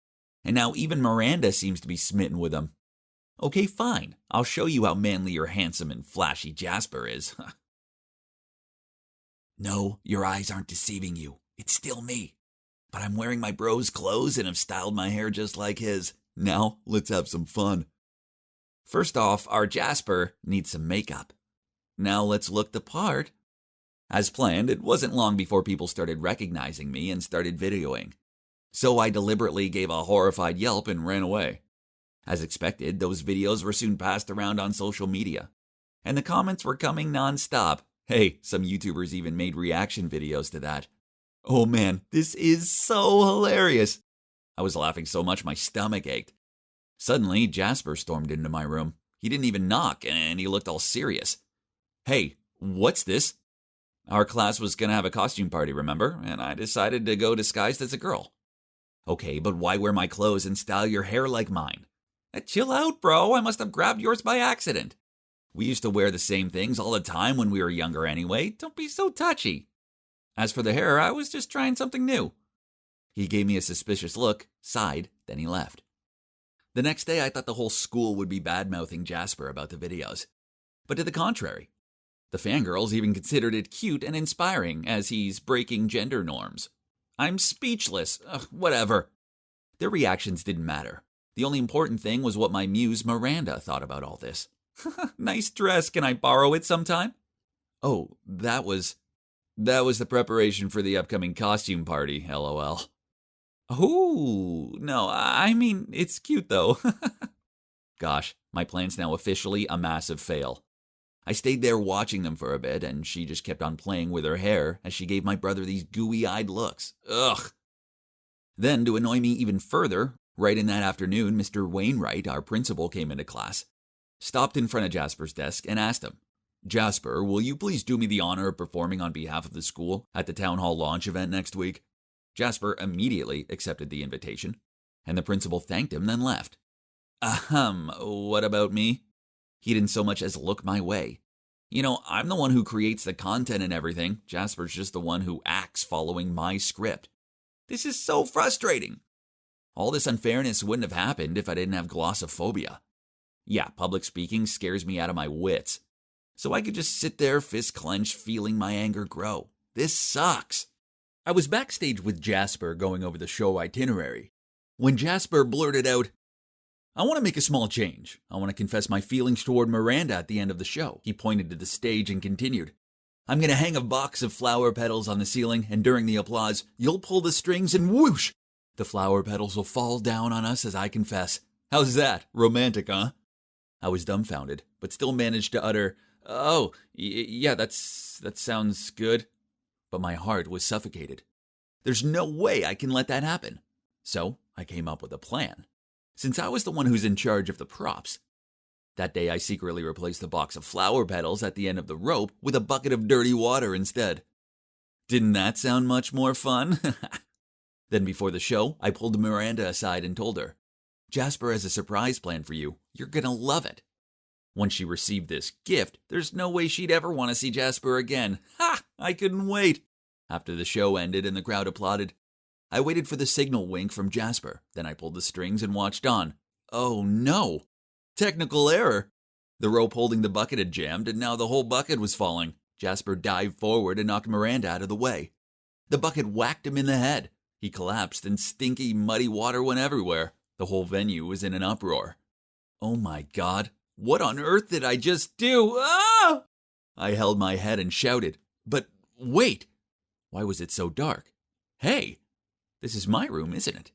And now even Miranda seems to be smitten with him. Okay, fine. I'll show you how manly or handsome and flashy Jasper is. No, your eyes aren't deceiving you. It's still me. But I'm wearing my bro's clothes and have styled my hair just like his. Now, let's have some fun. First off, our Jasper needs some makeup. Now let's look the part. As planned, it wasn't long before people started recognizing me and started videoing. So I deliberately gave a horrified yelp and ran away. As expected, those videos were soon passed around on social media. And the comments were coming non-stop. Hey, some YouTubers even made reaction videos to that. Oh man, this is so hilarious. I was laughing so much my stomach ached. Suddenly, Jasper stormed into my room. He didn't even knock, and he looked all serious. "Hey, what's this?" Our class was going to have a costume party, remember? And I decided to go disguised as a girl. Okay, but why wear my clothes and style your hair like mine? Chill out, bro. I must have grabbed yours by accident. We used to wear the same things all the time when we were younger anyway. Don't be so touchy. As for the hair, I was just trying something new. He gave me a suspicious look, sighed, then he left. The next day, I thought the whole school would be bad-mouthing Jasper about the videos. But to the contrary. The fangirls even considered it cute and inspiring, as he's breaking gender norms. I'm speechless. Whatever. Their reactions didn't matter. The only important thing was what my muse Miranda thought about all this. Nice dress. Can I borrow it sometime? Oh, that was the preparation for the upcoming costume party, LOL. Ooh, no, I mean, it's cute though. Gosh, my plan's now officially a massive fail. I stayed there watching them for a bit, and she just kept on playing with her hair as she gave my brother these gooey-eyed looks. Ugh. Then, to annoy me even further, right in that afternoon, Mr. Wainwright, our principal, came into class, stopped in front of Jasper's desk, and asked him, "Jasper, will you please do me the honor of performing on behalf of the school at the town hall launch event next week?" Jasper immediately accepted the invitation, and the principal thanked him, then left. What about me? He didn't so much as look my way. You know, I'm the one who creates the content and everything. Jasper's just the one who acts following my script. This is so frustrating. All this unfairness wouldn't have happened if I didn't have glossophobia. Yeah, public speaking scares me out of my wits. So I could just sit there, fist clenched, feeling my anger grow. This sucks. I was backstage with Jasper going over the show itinerary when Jasper blurted out, "I want to make a small change. I want to confess my feelings toward Miranda at the end of the show." He pointed to the stage and continued, "I'm going to hang a box of flower petals on the ceiling, and during the applause, you'll pull the strings and whoosh! The flower petals will fall down on us as I confess. How's that? Romantic, huh?" I was dumbfounded, but still managed to utter, "Oh, yeah, that sounds good." But my heart was suffocated. There's no way I can let that happen. So I came up with a plan. Since I was the one who's in charge of the props, that day I secretly replaced the box of flower petals at the end of the rope with a bucket of dirty water instead. Didn't that sound much more fun? Then before the show, I pulled Miranda aside and told her, "Jasper has a surprise plan for you. You're gonna love it." Once she received this gift, there's no way she'd ever want to see Jasper again. Ha! I couldn't wait. After the show ended and the crowd applauded, I waited for the signal wink from Jasper. Then I pulled the strings and watched on. Oh no! Technical error! The rope holding the bucket had jammed, and now the whole bucket was falling. Jasper dived forward and knocked Miranda out of the way. The bucket whacked him in the head. He collapsed, and stinky, muddy water went everywhere. The whole venue was in an uproar. Oh my God! What on earth did I just do? Ah! I held my head and shouted. But wait! Why was it so dark? Hey! This is my room, isn't it?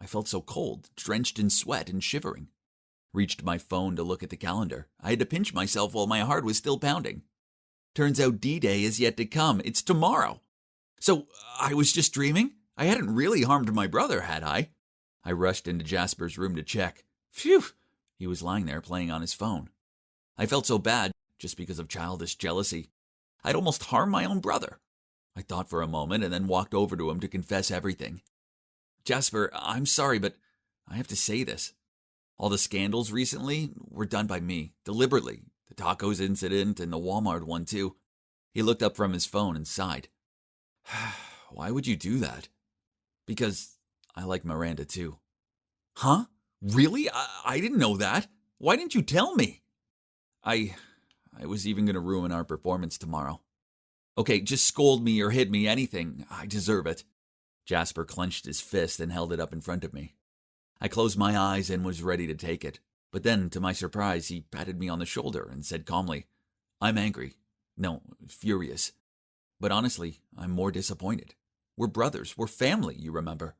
I felt so cold, drenched in sweat and shivering. Reached my phone to look at the calendar. I had to pinch myself while my heart was still pounding. Turns out D-Day is yet to come. It's tomorrow. So I was just dreaming? I hadn't really harmed my brother, had I? I rushed into Jasper's room to check. Phew! He was lying there playing on his phone. I felt so bad just because of childish jealousy. I'd almost harmed my own brother. I thought for a moment and then walked over to him to confess everything. "Jasper, I'm sorry, but I have to say this. All the scandals recently were done by me, deliberately. The tacos incident and the Walmart one, too." He looked up from his phone and sighed. "Why would you do that?" "Because I like Miranda, too." "Huh? Really? I didn't know that. Why didn't you tell me?" I was even going to ruin our performance tomorrow." "Okay, just scold me or hit me, anything. I deserve it." Jasper clenched his fist and held it up in front of me. I closed my eyes and was ready to take it. But then, to my surprise, he patted me on the shoulder and said calmly, "I'm angry. No, furious. But honestly, I'm more disappointed. We're brothers. We're family, you remember.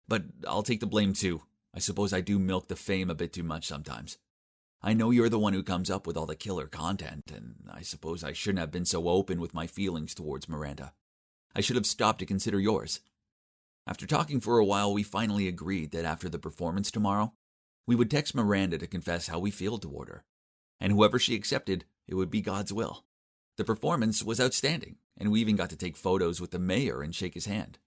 But I'll take the blame too. I suppose I do milk the fame a bit too much sometimes. I know you're the one who comes up with all the killer content, and I suppose I shouldn't have been so open with my feelings towards Miranda. I should have stopped to consider yours." After talking for a while, we finally agreed that after the performance tomorrow, we would text Miranda to confess how we feel toward her. And whoever she accepted, it would be God's will. The performance was outstanding, and we even got to take photos with the mayor and shake his hand.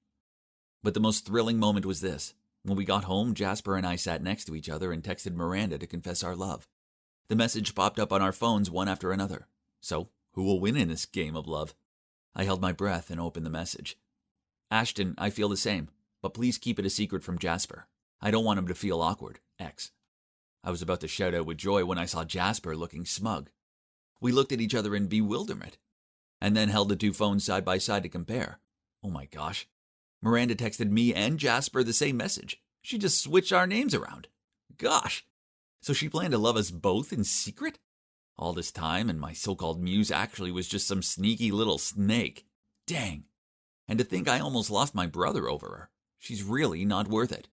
But the most thrilling moment was this. When we got home, Jasper and I sat next to each other and texted Miranda to confess our love. The message popped up on our phones one after another. So, who will win in this game of love? I held my breath and opened the message. "Ashton, I feel the same, but please keep it a secret from Jasper. I don't want him to feel awkward. X." I was about to shout out with joy when I saw Jasper looking smug. We looked at each other in bewilderment, and then held the two phones side by side to compare. Oh my gosh. Miranda texted me and Jasper the same message. She just switched our names around. Gosh. So she planned to love us both in secret? All this time, and my so-called muse actually was just some sneaky little snake. Dang. And to think I almost lost my brother over her. She's really not worth it.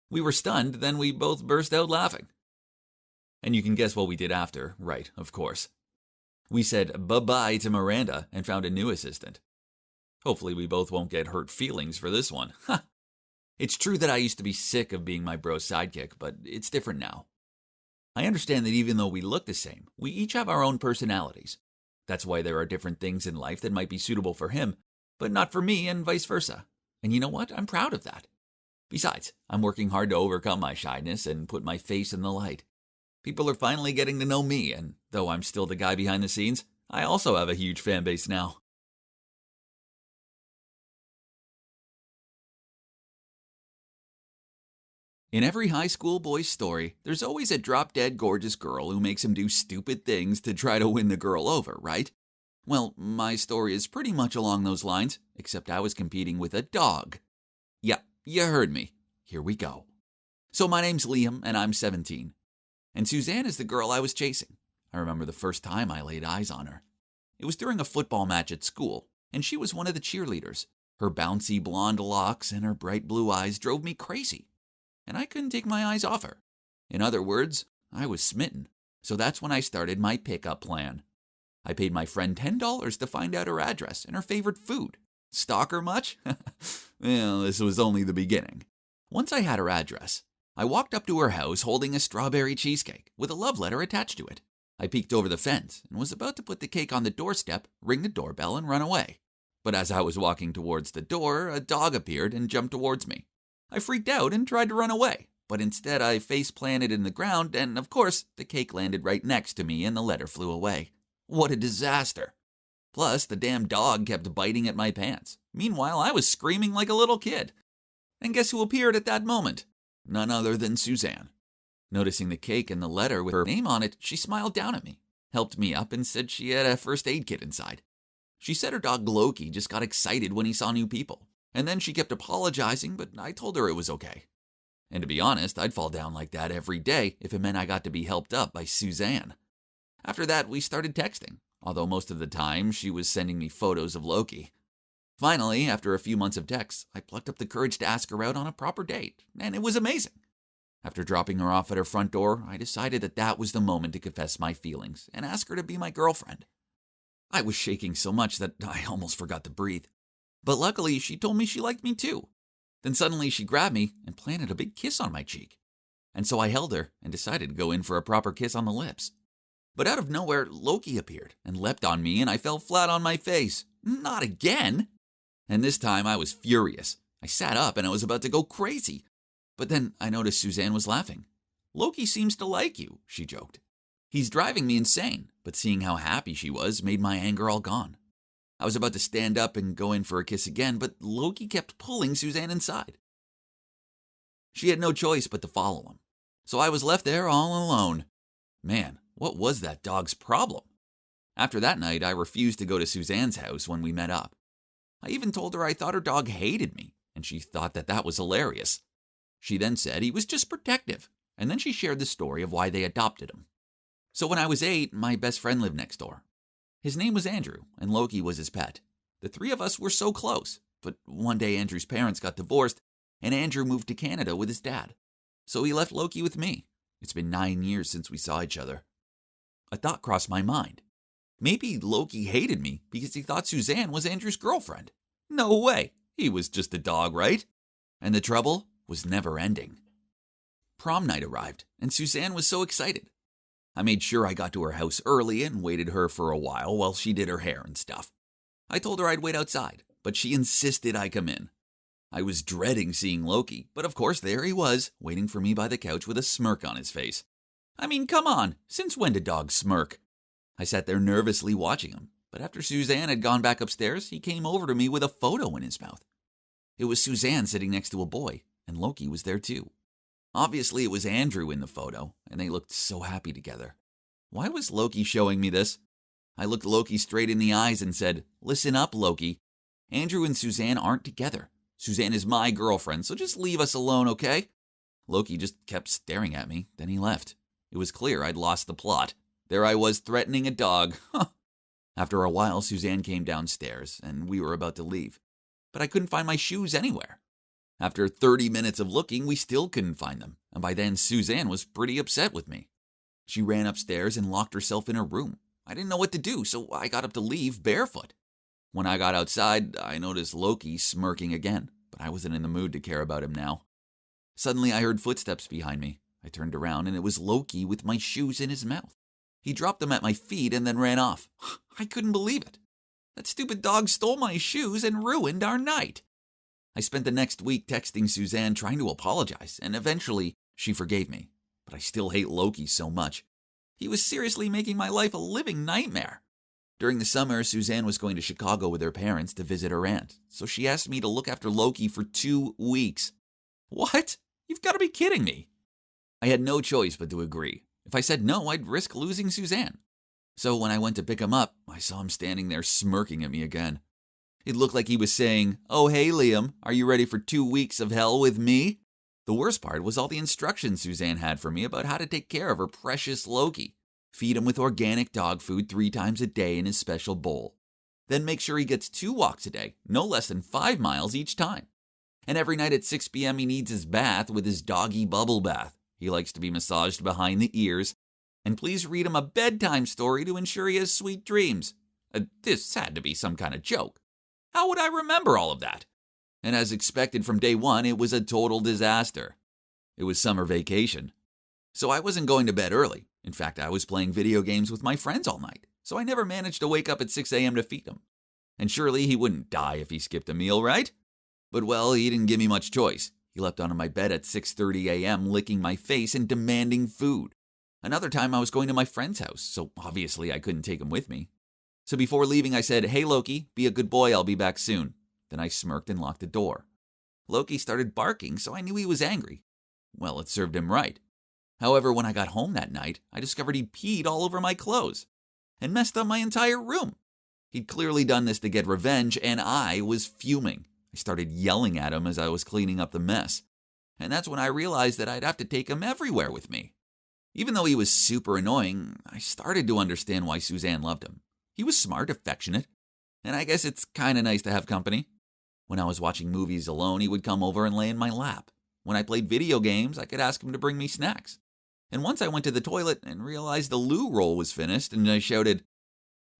We were stunned, then we both burst out laughing. And you can guess what we did after, right, of course. We said bye-bye to Miranda and found a new assistant. Hopefully we both won't get hurt feelings for this one. It's true that I used to be sick of being my bro's sidekick, but it's different now. I understand that even though we look the same, we each have our own personalities. That's why there are different things in life that might be suitable for him, but not for me and vice versa. And you know what? I'm proud of that. Besides, I'm working hard to overcome my shyness and put my face in the light. People are finally getting to know me, and though I'm still the guy behind the scenes, I also have a huge fan base now. In every high school boy's story, there's always a drop-dead gorgeous girl who makes him do stupid things to try to win the girl over, right? Well, my story is pretty much along those lines, except I was competing with a dog. Yeah, you heard me. Here we go. So my name's Liam, and I'm 17. And Suzanne is the girl I was chasing. I remember the first time I laid eyes on her. It was during a football match at school, and she was one of the cheerleaders. Her bouncy blonde locks and her bright blue eyes drove me crazy, and I couldn't take my eyes off her. In other words, I was smitten. So that's when I started my pickup plan. I paid my friend $10 to find out her address and her favorite food. Stalk her much? Well, this was only the beginning. Once I had her address, I walked up to her house holding a strawberry cheesecake with a love letter attached to it. I peeked over the fence and was about to put the cake on the doorstep, ring the doorbell, and run away. But as I was walking towards the door, a dog appeared and jumped towards me. I freaked out and tried to run away, but instead I face-planted in the ground, and of course, the cake landed right next to me and the letter flew away. What a disaster! Plus, the damn dog kept biting at my pants. Meanwhile, I was screaming like a little kid. And guess who appeared at that moment? None other than Suzanne. Noticing the cake and the letter with her name on it, she smiled down at me, helped me up, and said she had a first aid kit inside. She said her dog Loki just got excited when he saw new people. And then she kept apologizing, but I told her it was okay. And to be honest, I'd fall down like that every day if it meant I got to be helped up by Suzanne. After that, we started texting, although most of the time she was sending me photos of Loki. Finally, after a few months of texts, I plucked up the courage to ask her out on a proper date, and it was amazing. After dropping her off at her front door, I decided that was the moment to confess my feelings and ask her to be my girlfriend. I was shaking so much that I almost forgot to breathe. But luckily, she told me she liked me too. Then suddenly she grabbed me and planted a big kiss on my cheek. And so I held her and decided to go in for a proper kiss on the lips. But out of nowhere, Loki appeared and leapt on me and I fell flat on my face. Not again! And this time I was furious. I sat up and I was about to go crazy. But then I noticed Suzanne was laughing. Loki seems to like you, she joked. He's driving me insane, but seeing how happy she was made my anger all gone. I was about to stand up and go in for a kiss again, but Loki kept pulling Suzanne inside. She had no choice but to follow him. So I was left there all alone. Man, what was that dog's problem? After that night, I refused to go to Suzanne's house when we met up. I even told her I thought her dog hated me, and she thought that was hilarious. She then said he was just protective, and then she shared the story of why they adopted him. So when I was 8, my best friend lived next door. His name was Andrew, and Loki was his pet. The three of us were so close, but one day Andrew's parents got divorced, and Andrew moved to Canada with his dad. So he left Loki with me. It's been 9 years since we saw each other. A thought crossed my mind. Maybe Loki hated me because he thought Suzanne was Andrew's girlfriend. No way. He was just a dog, right? And the trouble was never ending. Prom night arrived, and Suzanne was so excited. I made sure I got to her house early and waited her for a while she did her hair and stuff. I told her I'd wait outside, but she insisted I come in. I was dreading seeing Loki, but of course there he was, waiting for me by the couch with a smirk on his face. I mean, come on, since when do dogs smirk? I sat there nervously watching him, but after Suzanne had gone back upstairs, he came over to me with a photo in his mouth. It was Suzanne sitting next to a boy, and Loki was there too. Obviously, it was Andrew in the photo, and they looked so happy together. Why was Loki showing me this? I looked Loki straight in the eyes and said, "Listen up, Loki. Andrew and Suzanne aren't together. Suzanne is my girlfriend, so just leave us alone, okay?" Loki just kept staring at me, then he left. It was clear I'd lost the plot. There I was threatening a dog. After a while, Suzanne came downstairs, and we were about to leave. But I couldn't find my shoes anywhere. After 30 minutes of looking, we still couldn't find them, and by then Suzanne was pretty upset with me. She ran upstairs and locked herself in her room. I didn't know what to do, so I got up to leave barefoot. When I got outside, I noticed Loki smirking again, but I wasn't in the mood to care about him now. Suddenly, I heard footsteps behind me. I turned around, and it was Loki with my shoes in his mouth. He dropped them at my feet and then ran off. I couldn't believe it. That stupid dog stole my shoes and ruined our night. I spent the next week texting Suzanne trying to apologize, and eventually she forgave me. But I still hate Loki so much. He was seriously making my life a living nightmare. During the summer, Suzanne was going to Chicago with her parents to visit her aunt, so she asked me to look after Loki for 2 weeks. What? You've got to be kidding me. I had no choice but to agree. If I said no, I'd risk losing Suzanne. So when I went to pick him up, I saw him standing there smirking at me again. It looked like he was saying, "Oh, hey, Liam, are you ready for 2 weeks of hell with me?" The worst part was all the instructions Suzanne had for me about how to take care of her precious Loki. Feed him with organic dog food 3 times a day in his special bowl. Then make sure he gets 2 walks a day, no less than 5 miles each time. And every night at 6 p.m. he needs his bath with his doggy bubble bath. He likes to be massaged behind the ears. And please read him a bedtime story to ensure he has sweet dreams. This had to be some kind of joke. How would I remember all of that? And as expected from day one, it was a total disaster. It was summer vacation. So I wasn't going to bed early. In fact, I was playing video games with my friends all night. So I never managed to wake up at 6 a.m. to feed him. And surely he wouldn't die if he skipped a meal, right? But well, he didn't give me much choice. He leapt onto my bed at 6:30 a.m., licking my face and demanding food. Another time I was going to my friend's house, so obviously I couldn't take him with me. So before leaving, I said, "Hey Loki, be a good boy, I'll be back soon." Then I smirked and locked the door. Loki started barking, so I knew he was angry. Well, it served him right. However, when I got home that night, I discovered he'd peed all over my clothes and messed up my entire room. He'd clearly done this to get revenge, and I was fuming. I started yelling at him as I was cleaning up the mess. And that's when I realized that I'd have to take him everywhere with me. Even though he was super annoying, I started to understand why Suzanne loved him. He was smart, affectionate, and I guess it's kind of nice to have company. When I was watching movies alone, he would come over and lay in my lap. When I played video games, I could ask him to bring me snacks. And once I went to the toilet and realized the loo roll was finished, and I shouted,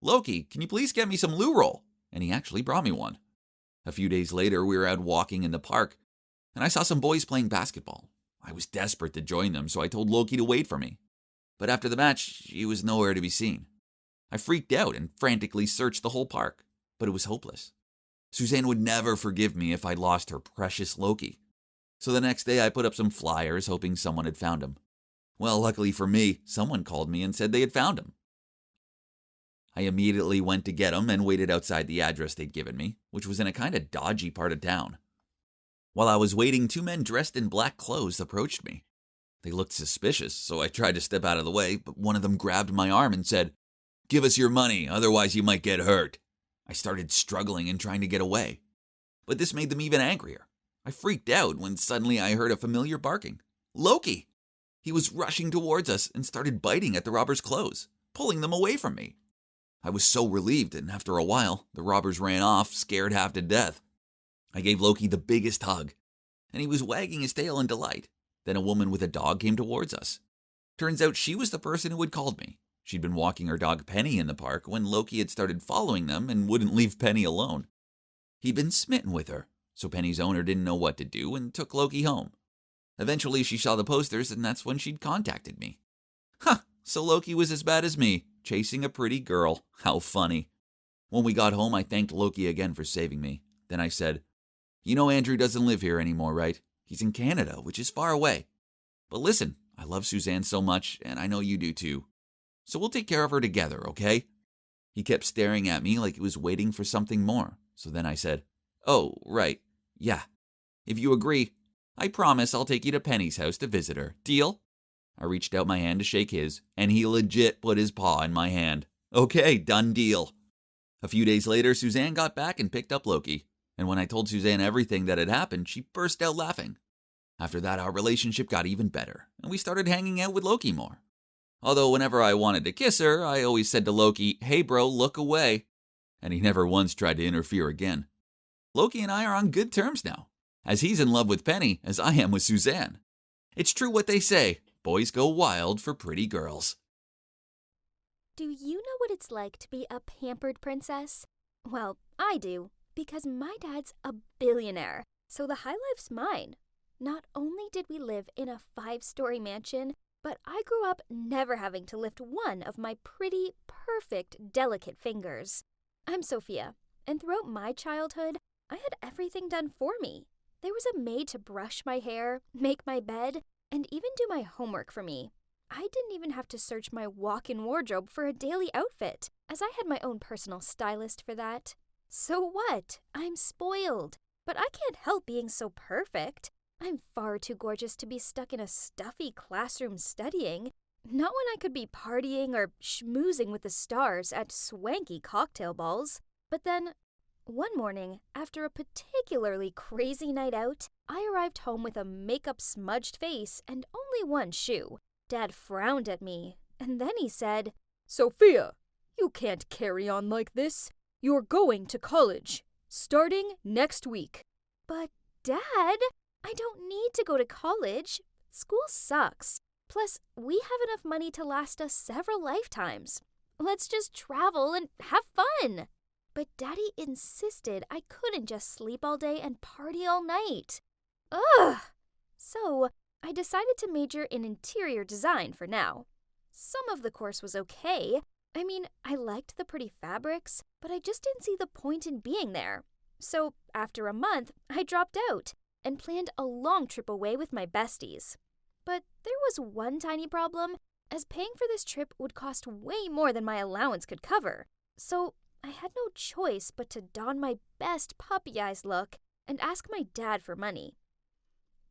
"Loki, can you please get me some loo roll?" And he actually brought me one. A few days later, we were out walking in the park, and I saw some boys playing basketball. I was desperate to join them, so I told Loki to wait for me. But after the match, he was nowhere to be seen. I freaked out and frantically searched the whole park, but it was hopeless. Suzanne would never forgive me if I lost her precious Loki. So the next day I put up some flyers hoping someone had found him. Well, luckily for me, someone called me and said they had found him. I immediately went to get him and waited outside the address they'd given me, which was in a kind of dodgy part of town. While I was waiting, 2 men dressed in black clothes approached me. They looked suspicious, so I tried to step out of the way, but one of them grabbed my arm and said, "Give us your money, otherwise you might get hurt." I started struggling and trying to get away. But this made them even angrier. I freaked out when suddenly I heard a familiar barking. Loki! He was rushing towards us and started biting at the robbers' clothes, pulling them away from me. I was so relieved, and after a while, the robbers ran off, scared half to death. I gave Loki the biggest hug, and he was wagging his tail in delight. Then a woman with a dog came towards us. Turns out she was the person who had called me. She'd been walking her dog Penny in the park when Loki had started following them and wouldn't leave Penny alone. He'd been smitten with her, so Penny's owner didn't know what to do and took Loki home. Eventually she saw the posters, and that's when she'd contacted me. So Loki was as bad as me, chasing a pretty girl. How funny. When we got home, I thanked Loki again for saving me. Then I said, "You know Andrew doesn't live here anymore, right? He's in Canada, which is far away. But listen, I love Suzanne so much, and I know you do too. So we'll take care of her together, okay?" He kept staring at me like he was waiting for something more. So then I said, "Oh, right. Yeah. If you agree, I promise I'll take you to Penny's house to visit her. Deal?" I reached out my hand to shake his, and he legit put his paw in my hand. Okay, done deal. A few days later, Suzanne got back and picked up Loki. And when I told Suzanne everything that had happened, she burst out laughing. After that, our relationship got even better, and we started hanging out with Loki more. Although whenever I wanted to kiss her, I always said to Loki, "Hey bro, look away." And he never once tried to interfere again. Loki and I are on good terms now, as he's in love with Penny as I am with Suzanne. It's true what they say, Boys go wild for pretty girls. Do you know what it's like to be a pampered princess? Well, I do, because my dad's a billionaire, so the high life's mine. Not only did we live in a 5-story mansion, but I grew up never having to lift one of my pretty, perfect, delicate fingers. I'm Sophia, and throughout my childhood, I had everything done for me. There was a maid to brush my hair, make my bed, and even do my homework for me. I didn't even have to search my walk-in wardrobe for a daily outfit, as I had my own personal stylist for that. So what? I'm spoiled. But I can't help being so perfect. I'm far too gorgeous to be stuck in a stuffy classroom studying. Not when I could be partying or schmoozing with the stars at swanky cocktail balls. But then, one morning, after a particularly crazy night out, I arrived home with a makeup-smudged face and only one shoe. Dad frowned at me, and then he said, Sophia, you can't carry on like this. You're going to college, starting next week. But, Dad, I don't need to go to college. School sucks. Plus, we have enough money to last us several lifetimes. Let's just travel and have fun. But Daddy insisted I couldn't just sleep all day and party all night. Ugh! So, I decided to major in interior design for now. Some of the course was okay. I mean, I liked the pretty fabrics, but I just didn't see the point in being there. So, after a month, I dropped out and planned a long trip away with my besties. But there was one tiny problem, as paying for this trip would cost way more than my allowance could cover. So, I had no choice but to don my best puppy eyes look and ask my dad for money.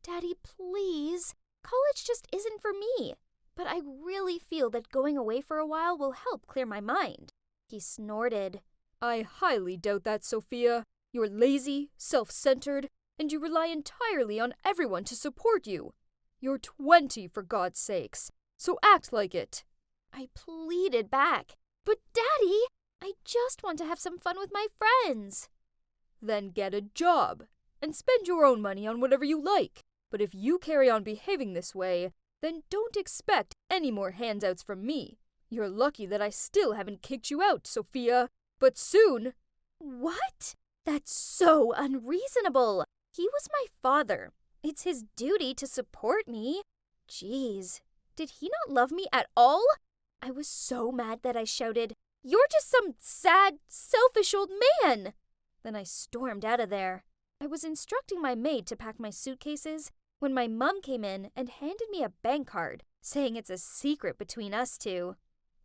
Daddy, please. College just isn't for me. But I really feel that going away for a while will help clear my mind. He snorted. I highly doubt that, Sophia. You're lazy, self-centered, and you rely entirely on everyone to support you. You're 20, for God's sakes, so act like it. I pleaded back. But Daddy, I just want to have some fun with my friends. Then get a job and spend your own money on whatever you like. But if you carry on behaving this way, then don't expect any more handouts from me. You're lucky that I still haven't kicked you out, Sophia. But soon. What? That's so unreasonable. He was my father. It's his duty to support me. Jeez, did he not love me at all? I was so mad that I shouted, "You're just some sad, selfish old man!" Then I stormed out of there. I was instructing my maid to pack my suitcases when my mom came in and handed me a bank card, saying it's a secret between us two.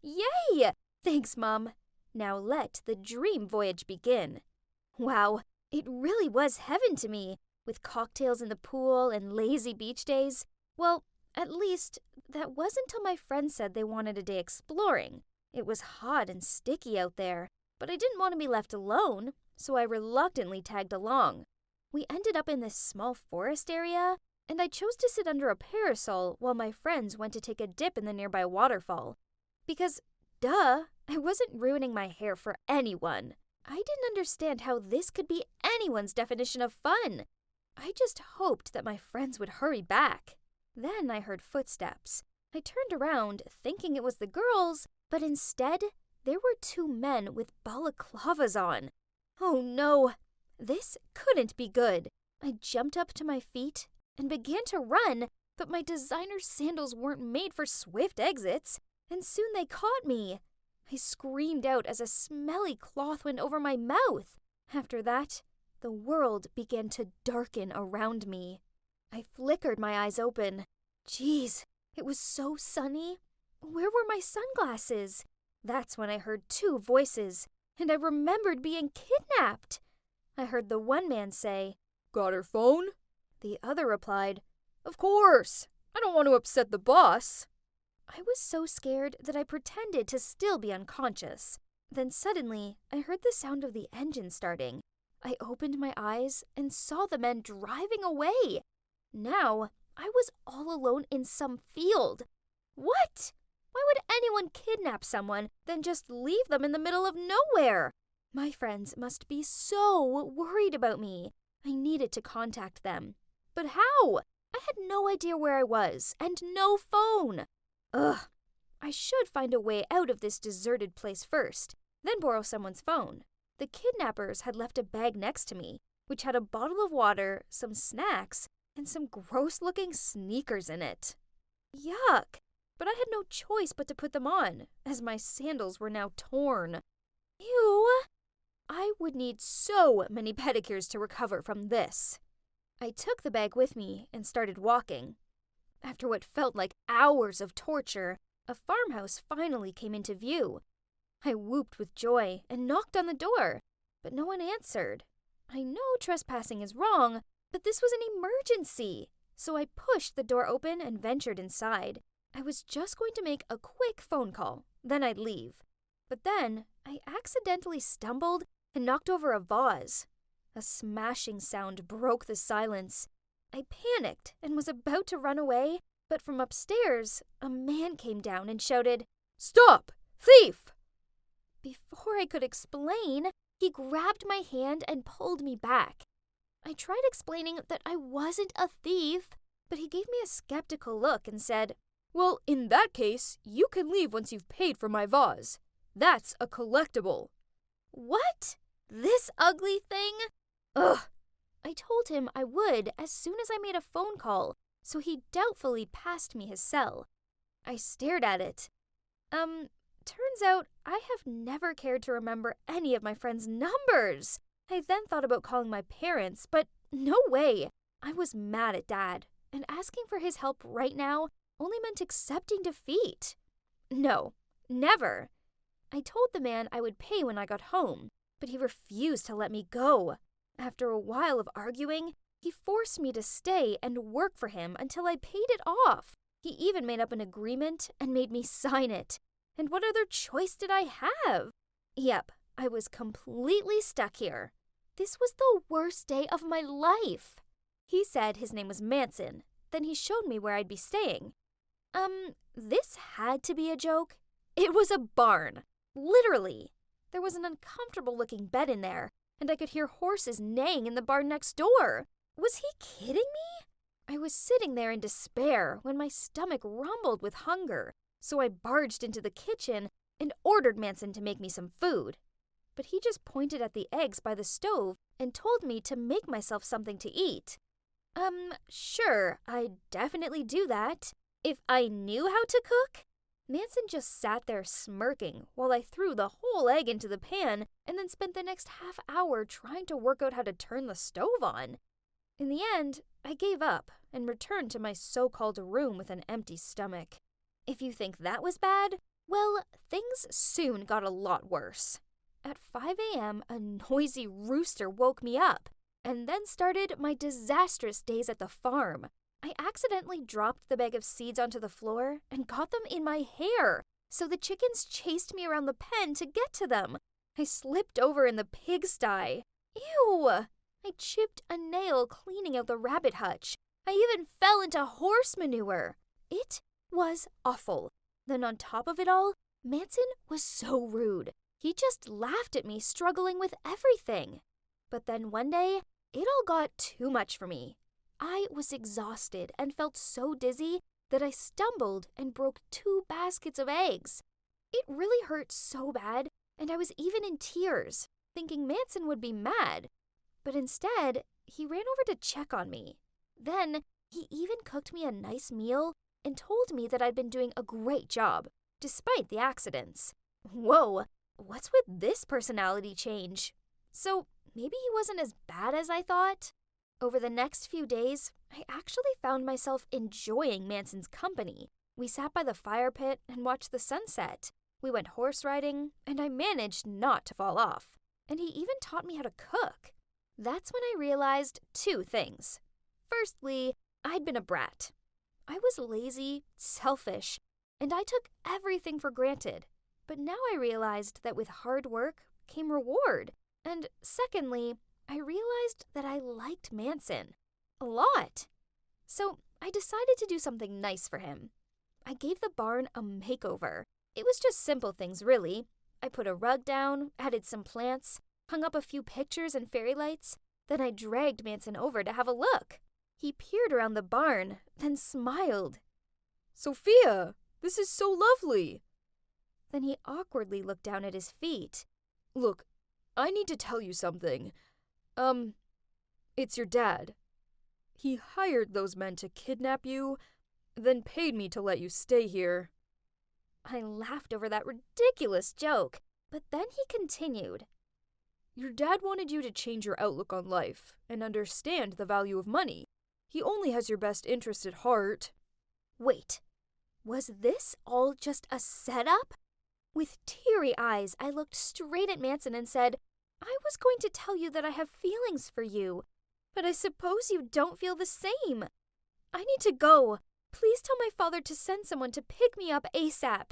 Yay! Thanks, Mom. Now let the dream voyage begin. Wow, it really was heaven to me, with cocktails in the pool and lazy beach days. Well, at least, that wasn't until my friends said they wanted a day exploring. It was hot and sticky out there, but I didn't want to be left alone, so I reluctantly tagged along. We ended up in this small forest area, and I chose to sit under a parasol while my friends went to take a dip in the nearby waterfall. Because, duh, I wasn't ruining my hair for anyone. I didn't understand how this could be anyone's definition of fun. I just hoped that my friends would hurry back. Then I heard footsteps. I turned around, thinking it was the girls, but instead, there were 2 men with balaclavas on. Oh no, this couldn't be good. I jumped up to my feet and began to run, but my designer sandals weren't made for swift exits, and soon they caught me. I screamed out as a smelly cloth went over my mouth. After that, the world began to darken around me. I flickered my eyes open. Geez, it was so sunny. Where were my sunglasses? That's when I heard 2 voices, and I remembered being kidnapped. I heard the one man say, "Got her phone?" The other replied, "Of course. I don't want to upset the boss." I was so scared that I pretended to still be unconscious. Then suddenly, I heard the sound of the engine starting. I opened my eyes and saw the men driving away. Now, I was all alone in some field. What? Why would anyone kidnap someone, then just leave them in the middle of nowhere? My friends must be so worried about me. I needed to contact them. But how? I had no idea where I was, and no phone. Ugh. I should find a way out of this deserted place first, then borrow someone's phone. The kidnappers had left a bag next to me, which had a bottle of water, some snacks, and some gross-looking sneakers in it. Yuck! But I had no choice but to put them on, as my sandals were now torn. Ew! I would need so many pedicures to recover from this. I took the bag with me and started walking. After what felt like hours of torture, a farmhouse finally came into view. I whooped with joy and knocked on the door, but no one answered. I know trespassing is wrong, but this was an emergency, so I pushed the door open and ventured inside. I was just going to make a quick phone call, then I'd leave. But then I accidentally stumbled and knocked over a vase. A smashing sound broke the silence. I panicked and was about to run away, but from upstairs, a man came down and shouted, "Stop! Thief!" Before I could explain, he grabbed my hand and pulled me back. I tried explaining that I wasn't a thief, but he gave me a skeptical look and said, "Well, in that case, you can leave once you've paid for my vase. That's a collectible." What? This ugly thing? Ugh. I told him I would as soon as I made a phone call, so he doubtfully passed me his cell. I stared at it. Turns out I have never cared to remember any of my friends' numbers. I then thought about calling my parents, but no way. I was mad at Dad, and asking for his help right now only meant accepting defeat. No, never. I told the man I would pay when I got home, but he refused to let me go. After a while of arguing, he forced me to stay and work for him until I paid it off. He even made up an agreement and made me sign it. And what other choice did I have? Yep, I was completely stuck here. This was the worst day of my life. He said his name was Manson. Then he showed me where I'd be staying. This had to be a joke. It was a barn. Literally. There was an uncomfortable-looking bed in there, and I could hear horses neighing in the barn next door. Was he kidding me? I was sitting there in despair when my stomach rumbled with hunger, so I barged into the kitchen and ordered Manson to make me some food. But he just pointed at the eggs by the stove and told me to make myself something to eat. Sure, I'd definitely do that. If I knew how to cook? Manson just sat there smirking while I threw the whole egg into the pan and then spent the next half hour trying to work out how to turn the stove on. In the end, I gave up and returned to my so-called room with an empty stomach. If you think that was bad, well, things soon got a lot worse. At 5 a.m., a noisy rooster woke me up, and then started my disastrous days at the farm. I accidentally dropped the bag of seeds onto the floor and got them in my hair, so the chickens chased me around the pen to get to them. I slipped over in the pigsty. Ew! I chipped a nail cleaning out the rabbit hutch. I even fell into horse manure. It was awful. Then on top of it all, Manson was so rude. He just laughed at me struggling with everything. But then one day, it all got too much for me. I was exhausted and felt so dizzy that I stumbled and broke 2 baskets of eggs. It really hurt so bad, and I was even in tears, thinking Manson would be mad. But instead, he ran over to check on me. Then, he even cooked me a nice meal and told me that I'd been doing a great job, despite the accidents. Whoa, what's with this personality change? So, maybe he wasn't as bad as I thought? Over the next few days, I actually found myself enjoying Manson's company. We sat by the fire pit and watched the sunset. We went horse riding, and I managed not to fall off. And he even taught me how to cook. That's when I realized 2 things. Firstly, I'd been a brat. I was lazy, selfish, and I took everything for granted. But now I realized that with hard work came reward. And secondly, I realized that I liked Manson a lot. So I decided to do something nice for him. I gave the barn a makeover. It was just simple things, really. I put a rug down, added some plants, hung up a few pictures and fairy lights. Then I dragged Manson over to have a look. He peered around the barn, then smiled. Sophia, this is so lovely. Then he awkwardly looked down at his feet. Look, I need to tell you something. It's your dad. He hired those men to kidnap you, then paid me to let you stay here. I laughed over that ridiculous joke, but then he continued. Your dad wanted you to change your outlook on life and understand the value of money. He only has your best interest at heart. Wait, was this all just a setup? With teary eyes, I looked straight at Manson and said, I was going to tell you that I have feelings for you, but I suppose you don't feel the same. I need to go. Please tell my father to send someone to pick me up ASAP,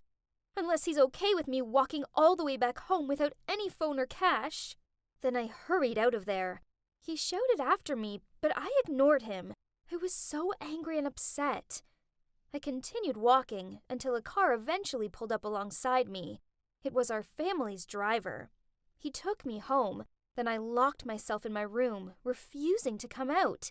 unless he's okay with me walking all the way back home without any phone or cash. Then I hurried out of there. He shouted after me, but I ignored him. I was so angry and upset. I continued walking until a car eventually pulled up alongside me. It was our family's driver. He took me home. Then I locked myself in my room, refusing to come out.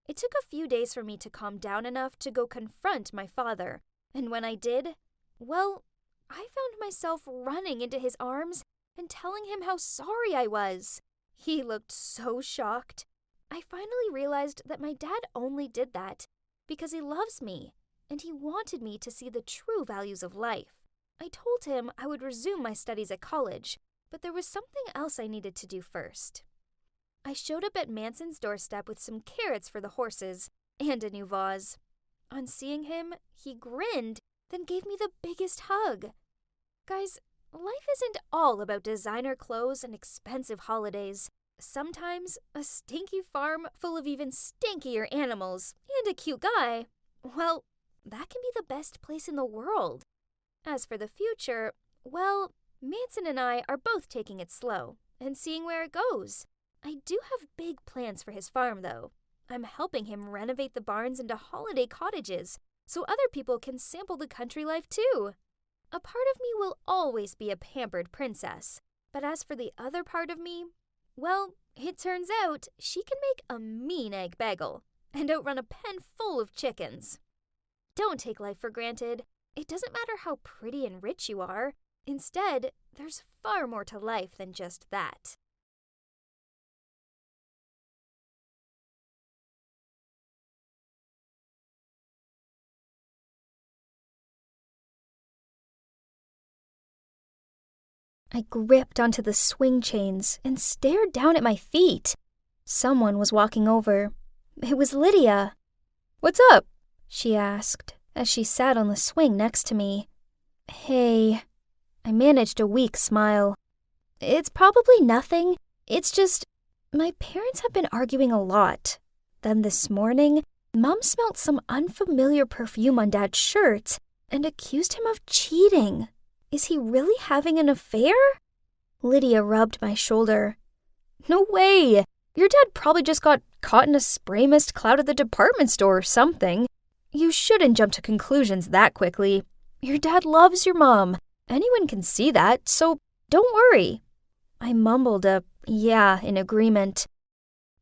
It took a few days for me to calm down enough to go confront my father. And when I did, well, I found myself running into his arms and telling him how sorry I was. He looked so shocked. I finally realized that my dad only did that because he loves me, and he wanted me to see the true values of life. I told him I would resume my studies at college, but there was something else I needed to do first. I showed up at Manson's doorstep with some carrots for the horses and a new vase. On seeing him, he grinned, then gave me the biggest hug. Guys, life isn't all about designer clothes and expensive holidays. Sometimes a stinky farm full of even stinkier animals and a cute guy, well, that can be the best place in the world. As for the future, well, Manson and I are both taking it slow and seeing where it goes. I do have big plans for his farm, though. I'm helping him renovate the barns into holiday cottages so other people can sample the country life too. A part of me will always be a pampered princess, but as for the other part of me, well, it turns out she can make a mean egg bagel and outrun a pen full of chickens. Don't take life for granted. It doesn't matter how pretty and rich you are. Instead, there's far more to life than just that. I gripped onto the swing chains and stared down at my feet. Someone was walking over. It was Lydia. What's up? She asked as she sat on the swing next to me. Hey. I managed a weak smile. It's probably nothing. It's just, my parents have been arguing a lot. Then this morning, Mom smelled some unfamiliar perfume on Dad's shirt and accused him of cheating. Is he really having an affair? Lydia rubbed my shoulder. No way! Your dad probably just got caught in a spray mist cloud at the department store or something. You shouldn't jump to conclusions that quickly. Your dad loves your mom. Anyone can see that, so don't worry. I mumbled a yeah in agreement.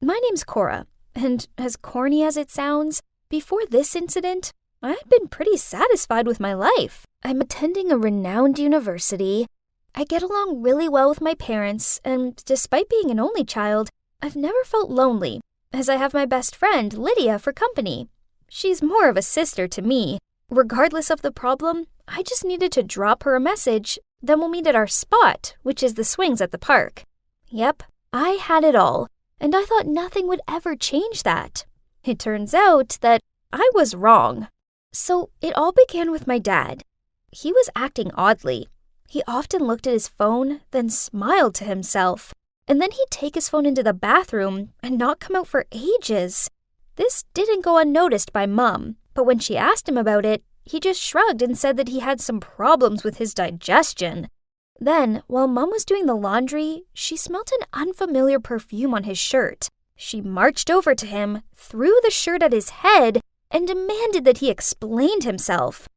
My name's Cora, and as corny as it sounds, before this incident, I had been pretty satisfied with my life. I'm attending a renowned university. I get along really well with my parents, and despite being an only child, I've never felt lonely, as I have my best friend, Lydia, for company. She's more of a sister to me. Regardless of the problem, I just needed to drop her a message, then we'll meet at our spot, which is the swings at the park. Yep, I had it all, and I thought nothing would ever change that. It turns out that I was wrong. So it all began with my dad. He was acting oddly. He often looked at his phone, then smiled to himself. And then he'd take his phone into the bathroom and not come out for ages. This didn't go unnoticed by Mom, but when she asked him about it, he just shrugged and said that he had some problems with his digestion. Then, while Mom was doing the laundry, she smelt an unfamiliar perfume on his shirt. She marched over to him, threw the shirt at his head, and demanded that he explain himself.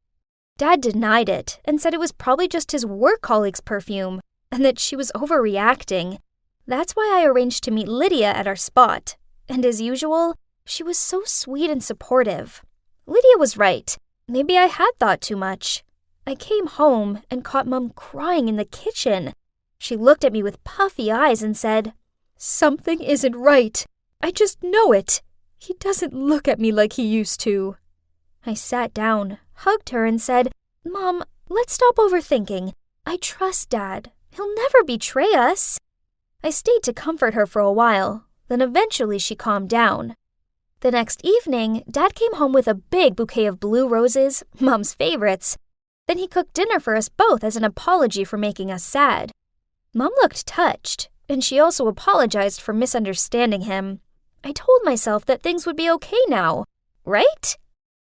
Dad denied it and said it was probably just his work colleague's perfume, and that she was overreacting. That's why I arranged to meet Lydia at our spot. And as usual, She was so sweet and supportive. Lydia was right. Maybe I had thought too much. I came home and caught Mom crying in the kitchen. She looked at me with puffy eyes and said, "Something isn't right. I just know it. He doesn't look at me like he used to." I sat down, hugged her, and said, "Mom, let's stop overthinking. I trust Dad. He'll never betray us." I stayed to comfort her for a while, then eventually she calmed down. The next evening, Dad came home with a big bouquet of blue roses, Mom's favorites. Then he cooked dinner for us both as an apology for making us sad. Mom looked touched, and she also apologized for misunderstanding him. I told myself that things would be okay now, right?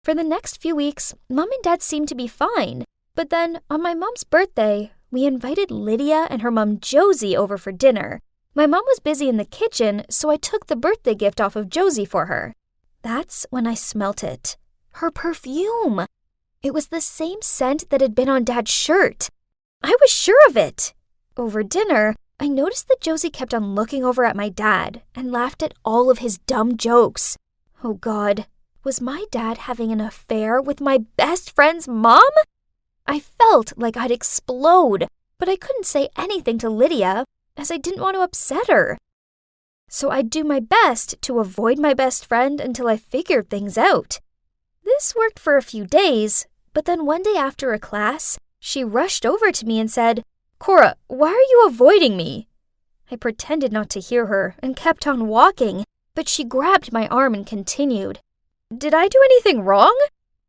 For the next few weeks, Mom and Dad seemed to be fine. But then, on my mom's birthday, we invited Lydia and her mom Josie over for dinner. My mom was busy in the kitchen, so I took the birthday gift off of Josie for her. That's when I smelt it. Her perfume. It was the same scent that had been on Dad's shirt. I was sure of it. Over dinner, I noticed that Josie kept on looking over at my dad and laughed at all of his dumb jokes. Oh God, was my dad having an affair with my best friend's mom? I felt like I'd explode, but I couldn't say anything to Lydia, as I didn't want to upset her. So I'd do my best to avoid my best friend until I figured things out. This worked for a few days, but then one day after a class, she rushed over to me and said, "Cora, why are you avoiding me?" I pretended not to hear her and kept on walking, but she grabbed my arm and continued. "Did I do anything wrong?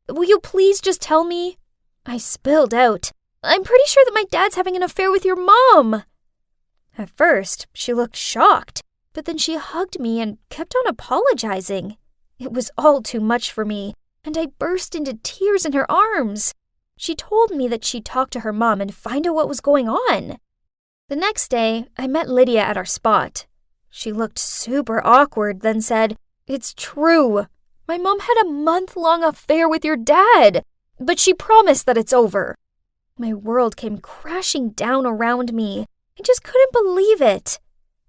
Will you please just tell me?" I spilled out, "I'm pretty sure that my dad's having an affair with your mom." At first, she looked shocked, but then she hugged me and kept on apologizing. It was all too much for me, and I burst into tears in her arms. She told me that she'd talk to her mom and find out what was going on. The next day, I met Lydia at our spot. She looked super awkward, then said, "It's true. My mom had a month-long affair with your dad, but she promised that it's over." My world came crashing down around me. I just couldn't believe it.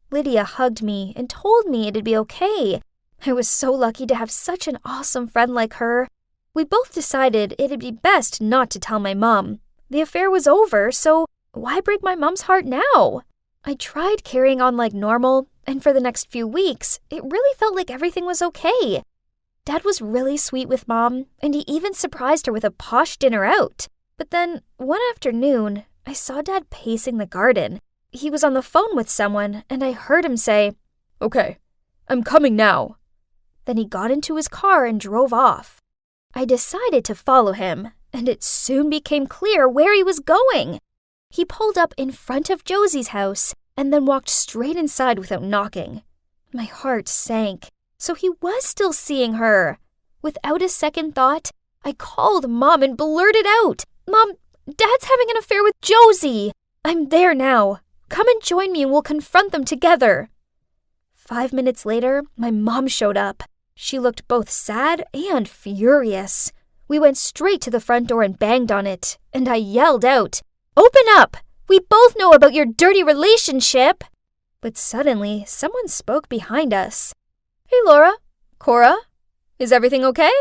Lydia hugged me and told me it'd be okay. I was so lucky to have such an awesome friend like her. We both decided it'd be best not to tell my mom. The affair was over, so why break my mom's heart now? I tried carrying on like normal, and for the next few weeks, it really felt like everything was okay. Dad was really sweet with Mom, and he even surprised her with a posh dinner out. But then, one afternoon, I saw Dad pacing the garden. He was on the phone with someone, and I heard him say, "Okay, I'm coming now." Then he got into his car and drove off. I decided to follow him, and it soon became clear where he was going. He pulled up in front of Josie's house and then walked straight inside without knocking. My heart sank. So he was still seeing her. Without a second thought, I called Mom and blurted out, "Mom, Dad's having an affair with Josie. I'm there now. Come and join me and we'll confront them together." 5 minutes later, my mom showed up. She looked both sad and furious. We went straight to the front door and banged on it, and I yelled out, "Open up! We both know about your dirty relationship!" But suddenly, someone spoke behind us. "Hey, Laura. Cora, is everything okay?"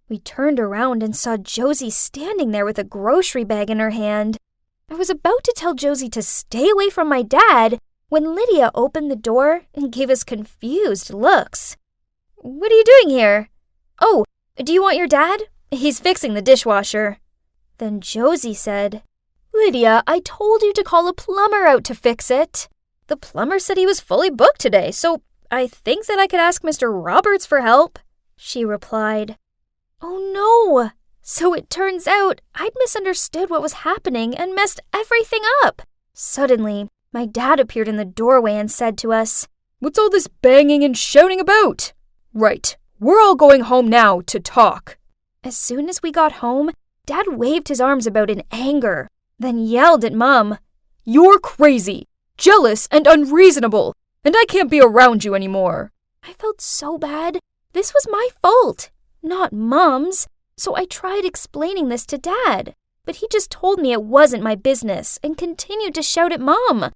We turned around and saw Josie standing there with a grocery bag in her hand. I was about to tell Josie to stay away from my dad when Lydia opened the door and gave us confused looks. "What are you doing here?" "Oh, do you want your dad? He's fixing the dishwasher." Then Josie said, "Lydia, I told you to call a plumber out to fix it. The plumber said he was fully booked today, so I think that I could ask Mr. Roberts for help." She replied, "Oh no! So it turns out I'd misunderstood what was happening and messed everything up." Suddenly, my dad appeared in the doorway and said to us, "What's all this banging and shouting about? Right, we're all going home now to talk." As soon as we got home, Dad waved his arms about in anger, then yelled at Mom, "You're crazy, jealous, and unreasonable, and I can't be around you anymore." I felt so bad. This was my fault, not Mom's, so I tried explaining this to Dad, but he just told me it wasn't my business and continued to shout at Mom.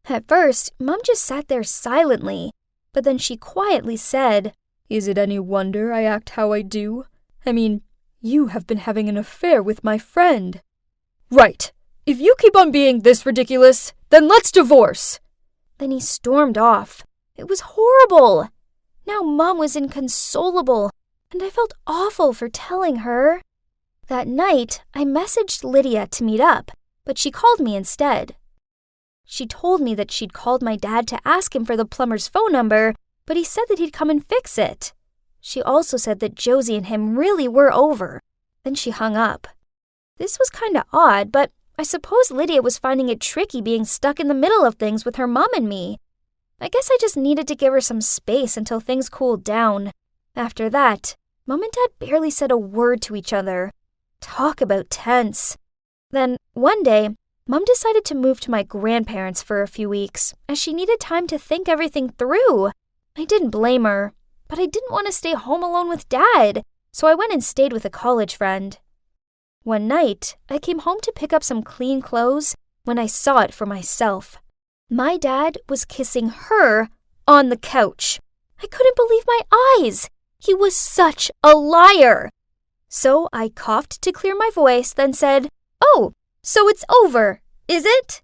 At first, Mom just sat there silently, but then she quietly said, Is it any wonder I act how I do? I mean, you have been having an affair with my friend. Right. If you keep on being this ridiculous, then let's divorce. Then he stormed off. It was horrible. Now Mom was inconsolable, and I felt awful for telling her. That night, I messaged Lydia to meet up, but she called me instead. She told me that she'd called my dad to ask him for the plumber's phone number, but he said that he'd come and fix it. She also said that Josie and him really were over. Then she hung up. This was kinda odd, but I suppose Lydia was finding it tricky being stuck in the middle of things with her mom and me. I guess I just needed to give her some space until things cooled down. After that, Mom and Dad barely said a word to each other. Talk about tense. Then, one day, Mom decided to move to my grandparents for a few weeks, as she needed time to think everything through. I didn't blame her, but I didn't want to stay home alone with Dad, so I went and stayed with a college friend. One night, I came home to pick up some clean clothes when I saw it for myself. My dad was kissing her on the couch. I couldn't believe my eyes. He was such a liar. So I coughed to clear my voice, then said, "Oh, so it's over, is it?"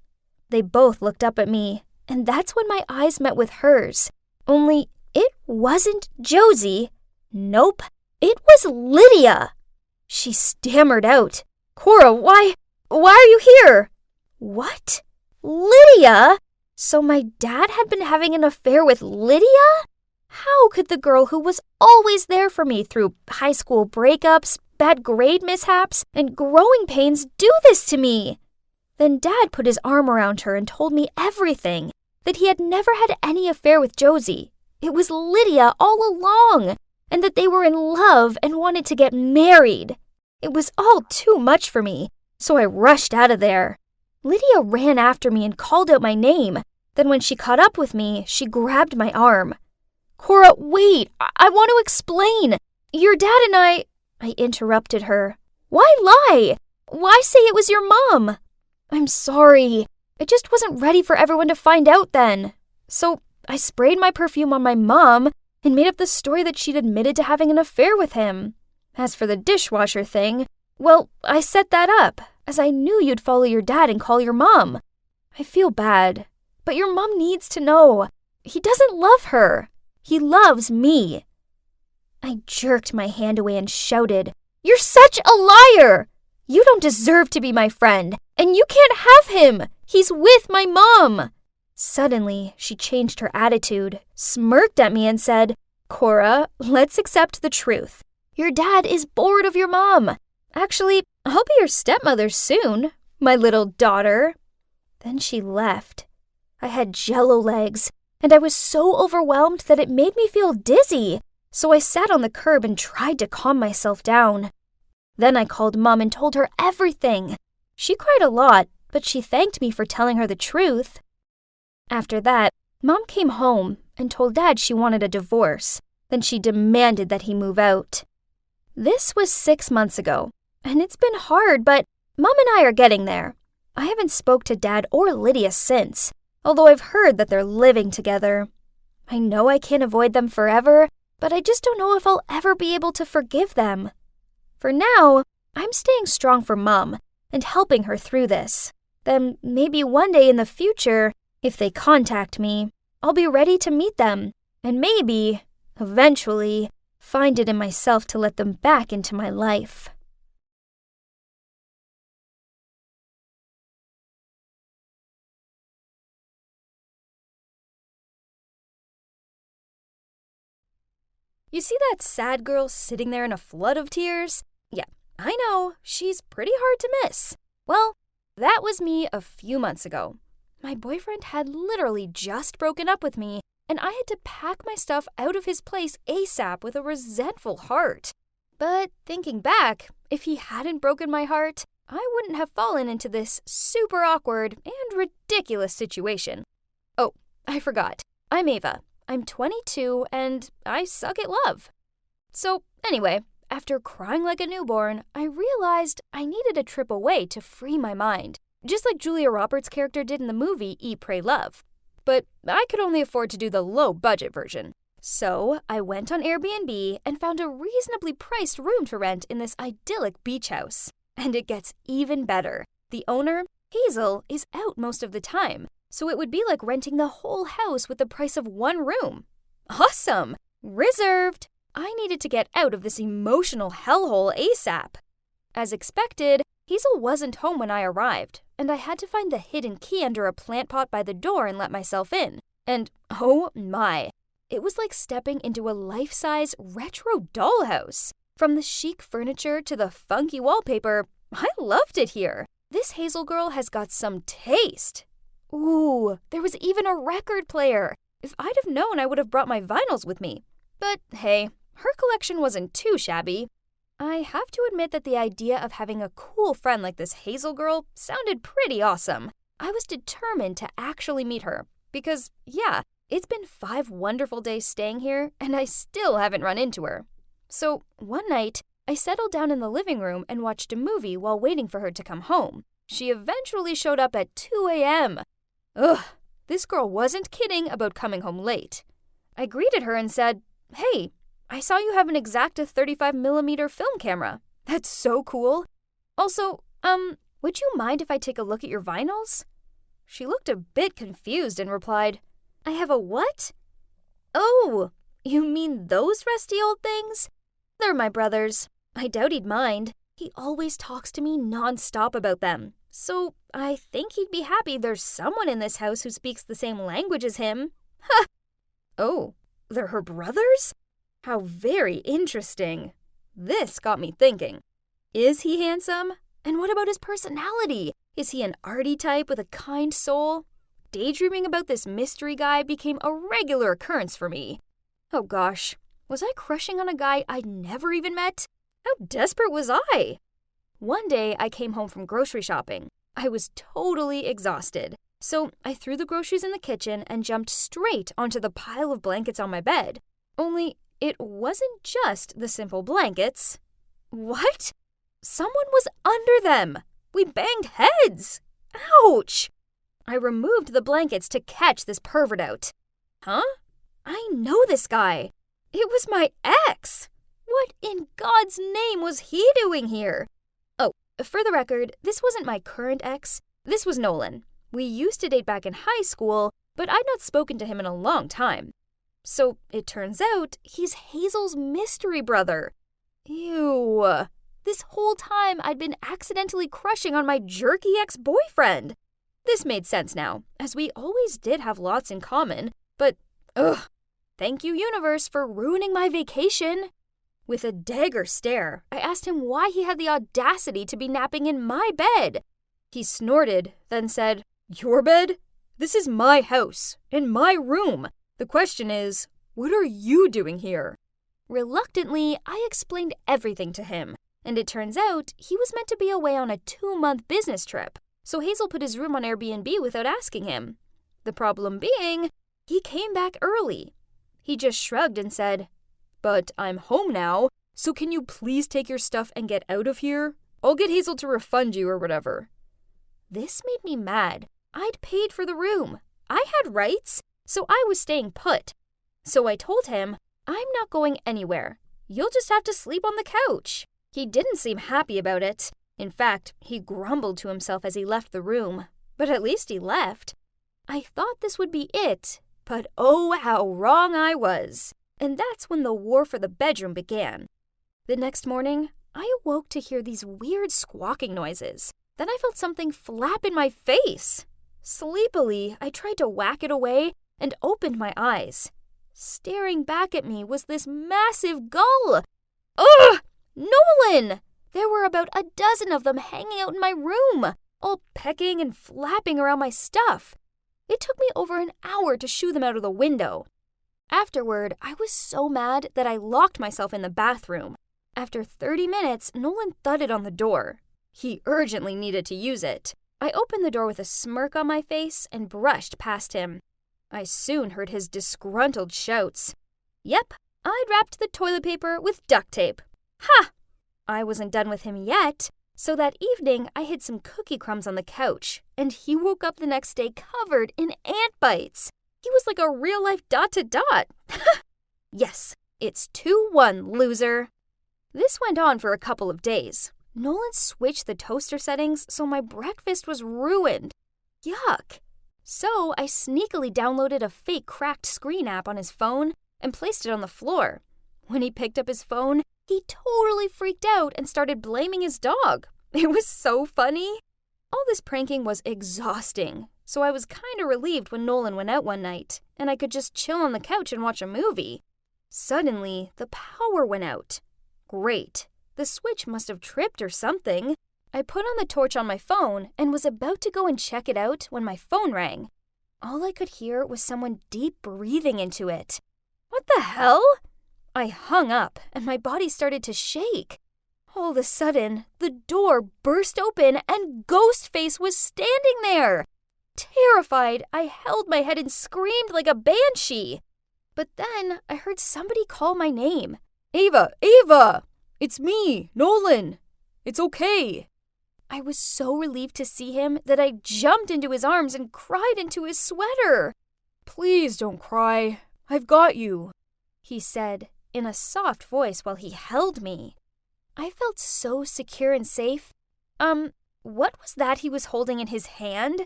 They both looked up at me, and that's when my eyes met with hers. Only it wasn't Josie. Nope, it was Lydia. She stammered out, "Cora, why are you here?" What? Lydia? So my dad had been having an affair with Lydia? How could the girl who was always there for me through high school breakups, bad grade mishaps, and growing pains do this to me? Then Dad put his arm around her and told me everything, that he had never had any affair with Josie. It was Lydia all along, and that they were in love and wanted to get married. It was all too much for me, so I rushed out of there. Lydia ran after me and called out my name. Then when she caught up with me, she grabbed my arm. "Cora, wait, I want to explain. Your dad and I interrupted her. "Why lie? Why say it was your mom?" "I'm sorry. I just wasn't ready for everyone to find out then. So I sprayed my perfume on my mom and made up the story that she'd admitted to having an affair with him. As for the dishwasher thing, well, I set that up, as I knew you'd follow your dad and call your mom. I feel bad, but your mom needs to know. He doesn't love her. He loves me." I jerked my hand away and shouted, "You're such a liar! You don't deserve to be my friend, and you can't have him! He's with my mom!" Suddenly, she changed her attitude, smirked at me, and said, "Cora, let's accept the truth. Your dad is bored of your mom. Actually, I'll be your stepmother soon, my little daughter." Then she left. I had jello legs, and I was so overwhelmed that it made me feel dizzy, so I sat on the curb and tried to calm myself down. Then I called Mom and told her everything. She cried a lot, but she thanked me for telling her the truth. After that, Mom came home and told Dad she wanted a divorce. Then she demanded that he move out. This was 6 months ago, and it's been hard, but Mom and I are getting there. I haven't spoke to Dad or Lydia since, although I've heard that they're living together. I know I can't avoid them forever, but I just don't know if I'll ever be able to forgive them. For now, I'm staying strong for Mom and helping her through this. Then maybe one day in the future, if they contact me, I'll be ready to meet them, and maybe, eventually, find it in myself to let them back into my life. You see that sad girl sitting there in a flood of tears? Yeah, I know, she's pretty hard to miss. Well, that was me a few months ago. My boyfriend had literally just broken up with me, and I had to pack my stuff out of his place ASAP with a resentful heart. But thinking back, if he hadn't broken my heart, I wouldn't have fallen into this super awkward and ridiculous situation. Oh, I forgot. I'm Ava. I'm 22, and I suck at love. So, anyway, after crying like a newborn, I realized I needed a trip away to free my mind, just like Julia Roberts' character did in the movie Eat, Pray, Love. But I could only afford to do the low-budget version. So I went on Airbnb and found a reasonably priced room to rent in this idyllic beach house. And it gets even better. The owner, Hazel, is out most of the time, so it would be like renting the whole house with the price of one room. Awesome! Reserved! I needed to get out of this emotional hellhole ASAP. As expected, Hazel wasn't home when I arrived, and I had to find the hidden key under a plant pot by the door and let myself in. And oh my, it was like stepping into a life-size retro dollhouse. From the chic furniture to the funky wallpaper, I loved it here. This Hazel girl has got some taste. Ooh, there was even a record player. If I'd have known, I would have brought my vinyls with me. But hey, her collection wasn't too shabby. I have to admit that the idea of having a cool friend like this Hazel girl sounded pretty awesome. I was determined to actually meet her because, yeah, it's been 5 wonderful days staying here and I still haven't run into her. So one night, I settled down in the living room and watched a movie while waiting for her to come home. She eventually showed up at 2 a.m. Ugh, this girl wasn't kidding about coming home late. I greeted her and said, "Hey, I saw you have an Exacta 35mm film camera. That's so cool. Also, would you mind if I take a look at your vinyls?" She looked a bit confused and replied, "I have a what?" "Oh, you mean those rusty old things? They're my brother's. I doubt he'd mind. He always talks to me non-stop about them. So I think he'd be happy there's someone in this house who speaks the same language as him." Ha! Oh, they're her brothers? How very interesting. This got me thinking. Is he handsome? And what about his personality? Is he an arty type with a kind soul? Daydreaming about this mystery guy became a regular occurrence for me. Oh gosh, was I crushing on a guy I'd never even met? How desperate was I? One day I came home from grocery shopping. I was totally exhausted. So I threw the groceries in the kitchen and jumped straight onto the pile of blankets on my bed. Only it wasn't just the simple blankets. What? Someone was under them. We banged heads. Ouch! I removed the blankets to catch this pervert out. Huh? I know this guy. It was my ex. What in God's name was he doing here? Oh, for the record, this wasn't my current ex. This was Nolan. We used to date back in high school, but I'd not spoken to him in a long time. So it turns out he's Hazel's mystery brother. Ew. This whole time I'd been accidentally crushing on my jerky ex-boyfriend. This made sense now, as we always did have lots in common, but ugh. Thank you, universe, for ruining my vacation. With a dagger stare, I asked him why he had the audacity to be napping in my bed. He snorted, then said, "Your bed? This is my house, in my room. The question is, what are you doing here?" Reluctantly, I explained everything to him, and it turns out he was meant to be away on a 2-month business trip, so Hazel put his room on Airbnb without asking him. The problem being, he came back early. He just shrugged and said, "But I'm home now, so can you please take your stuff and get out of here? I'll get Hazel to refund you or whatever." This made me mad. I'd paid for the room. I had rights, so I was staying put. So I told him, "I'm not going anywhere. You'll just have to sleep on the couch." He didn't seem happy about it. In fact, he grumbled to himself as he left the room. But at least he left. I thought this would be it, but oh, how wrong I was. And that's when the war for the bedroom began. The next morning, I awoke to hear these weird squawking noises. Then I felt something flap in my face. Sleepily, I tried to whack it away and opened my eyes. Staring back at me was this massive gull. Ugh! Nolan! There were about a dozen of them hanging out in my room, all pecking and flapping around my stuff. It took me over an hour to shoo them out of the window. Afterward, I was so mad that I locked myself in the bathroom. After 30 minutes, Nolan thudded on the door. He urgently needed to use it. I opened the door with a smirk on my face and brushed past him. I soon heard his disgruntled shouts. Yep, I'd wrapped the toilet paper with duct tape. Ha! I wasn't done with him yet, so that evening I hid some cookie crumbs on the couch, and he woke up the next day covered in ant bites. He was like a real-life dot-to-dot. Yes, it's 2-1, loser. This went on for a couple of days. Nolan switched the toaster settings, so my breakfast was ruined. Yuck. So I sneakily downloaded a fake cracked screen app on his phone and placed it on the floor. When he picked up his phone, he totally freaked out and started blaming his dog. It was so funny. All this pranking was exhausting, so I was kind of relieved when Nolan went out one night and I could just chill on the couch and watch a movie. Suddenly, the power went out. Great. The switch must have tripped or something. I put on the torch on my phone and was about to go and check it out when my phone rang. All I could hear was someone deep breathing into it. What the hell? I hung up and my body started to shake. All of a sudden, the door burst open and Ghostface was standing there. Terrified, I held my head and screamed like a banshee. But then I heard somebody call my name. Ava! Ava! It's me, Nolan. It's okay. I was so relieved to see him that I jumped into his arms and cried into his sweater. Please don't cry. I've got you, he said in a soft voice while he held me. I felt so secure and safe. What was that he was holding in his hand?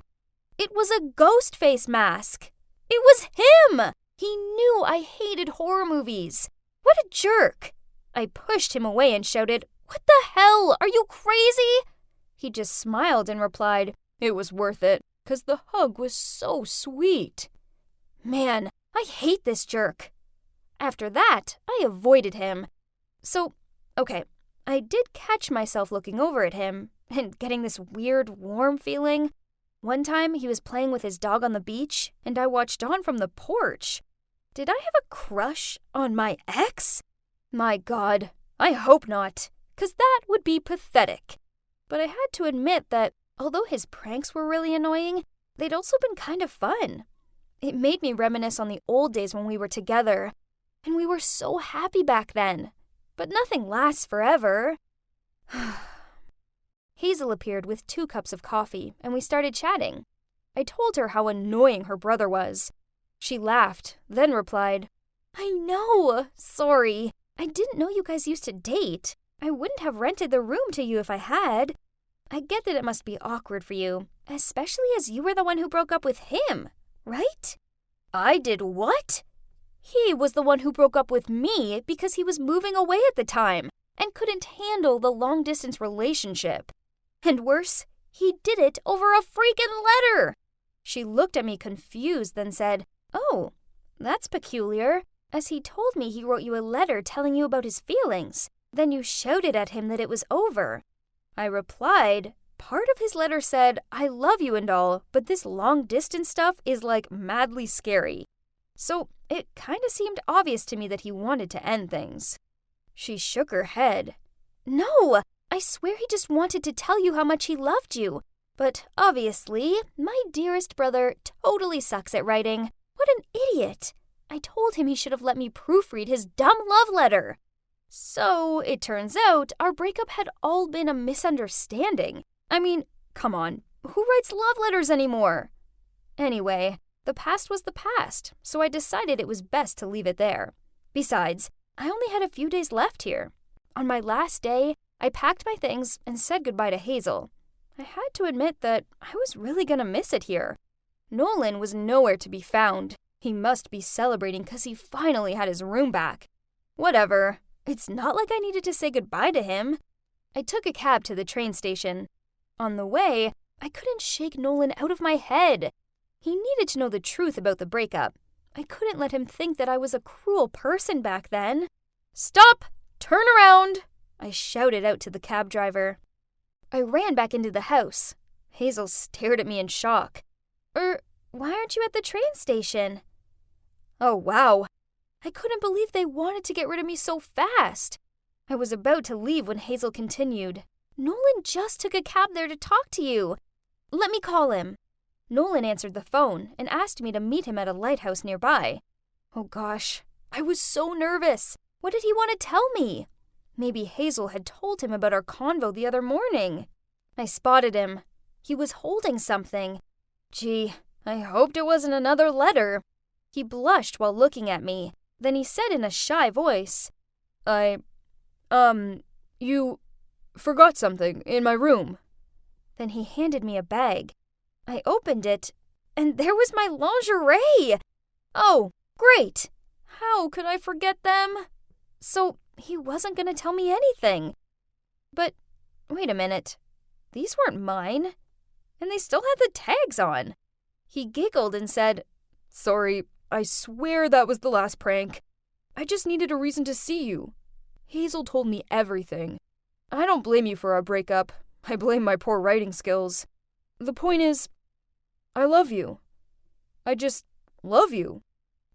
It was a ghost face mask. It was him! He knew I hated horror movies. What a jerk! I pushed him away and shouted, "What the hell? Are you crazy?" He just smiled and replied, "It was worth it, 'cause the hug was so sweet." Man, I hate this jerk. After that, I avoided him. So, okay, I did catch myself looking over at him and getting this weird, warm feeling. One time, he was playing with his dog on the beach, and I watched on from the porch. Did I have a crush on my ex? My God, I hope not, 'cause that would be pathetic. But I had to admit that, although his pranks were really annoying, they'd also been kind of fun. It made me reminisce on the old days when we were together, and we were so happy back then. But nothing lasts forever. Hazel appeared with 2 cups of coffee, and we started chatting. I told her how annoying her brother was. She laughed, then replied, "I know, sorry. I didn't know you guys used to date. I wouldn't have rented the room to you if I had. I get that it must be awkward for you, especially as you were the one who broke up with him, right?" I did what? He was the one who broke up with me because he was moving away at the time and couldn't handle the long-distance relationship. And worse, he did it over a freaking letter. She looked at me confused, then said, "Oh, that's peculiar, as he told me he wrote you a letter telling you about his feelings. Then you shouted at him that it was over." I replied, "Part of his letter said, 'I love you and all, but this long-distance stuff is like madly scary.' So it kind of seemed obvious to me that he wanted to end things." She shook her head. "No, I swear he just wanted to tell you how much he loved you. But obviously, my dearest brother totally sucks at writing. What an idiot. I told him he should have let me proofread his dumb love letter." So it turns out our breakup had all been a misunderstanding. I mean, come on, who writes love letters anymore? Anyway, the past was the past, so I decided it was best to leave it there. Besides, I only had a few days left here. On my last day, I packed my things and said goodbye to Hazel. I had to admit that I was really gonna miss it here. Nolan was nowhere to be found. He must be celebrating 'cause he finally had his room back. Whatever. It's not like I needed to say goodbye to him. I took a cab to the train station. On the way, I couldn't shake Nolan out of my head. He needed to know the truth about the breakup. I couldn't let him think that I was a cruel person back then. "Stop! Turn around!" I shouted out to the cab driver. I ran back into the house. Hazel stared at me in shock. Why aren't you at the train station?" Oh, wow. I couldn't believe they wanted to get rid of me so fast. I was about to leave when Hazel continued. "Nolan just took a cab there to talk to you. Let me call him." Nolan answered the phone and asked me to meet him at a lighthouse nearby. Oh gosh, I was so nervous. What did he want to tell me? Maybe Hazel had told him about our convo the other morning. I spotted him. He was holding something. Gee, I hoped it wasn't another letter. He blushed while looking at me. Then he said in a shy voice, You forgot something in my room. Then he handed me a bag. I opened it, and there was my lingerie! Oh, great! How could I forget them? So he wasn't going to tell me anything. But wait a minute. These weren't mine. And they still had the tags on. He giggled and said, Sorry, I swear that was the last prank. I just needed a reason to see you. Hazel told me everything. I don't blame you for our breakup. I blame my poor writing skills. The point is, I love you. I just love you.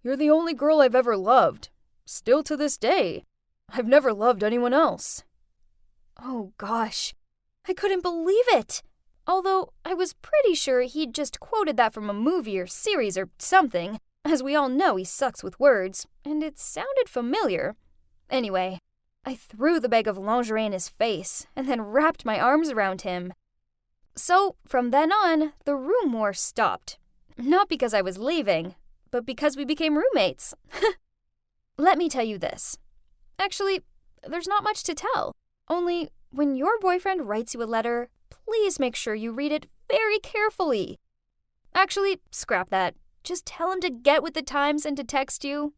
You're the only girl I've ever loved. Still to this day. I've never loved anyone else. Oh gosh, I couldn't believe it. Although I was pretty sure he'd just quoted that from a movie or series or something. As we all know, he sucks with words, and it sounded familiar. Anyway, I threw the bag of lingerie in his face and then wrapped my arms around him. So, from then on, the room war stopped. Not because I was leaving, but because we became roommates. Let me tell you this. Actually, there's not much to tell. Only, when your boyfriend writes you a letter, please make sure you read it very carefully. Actually, scrap that. Just tell him to get with the times and to text you.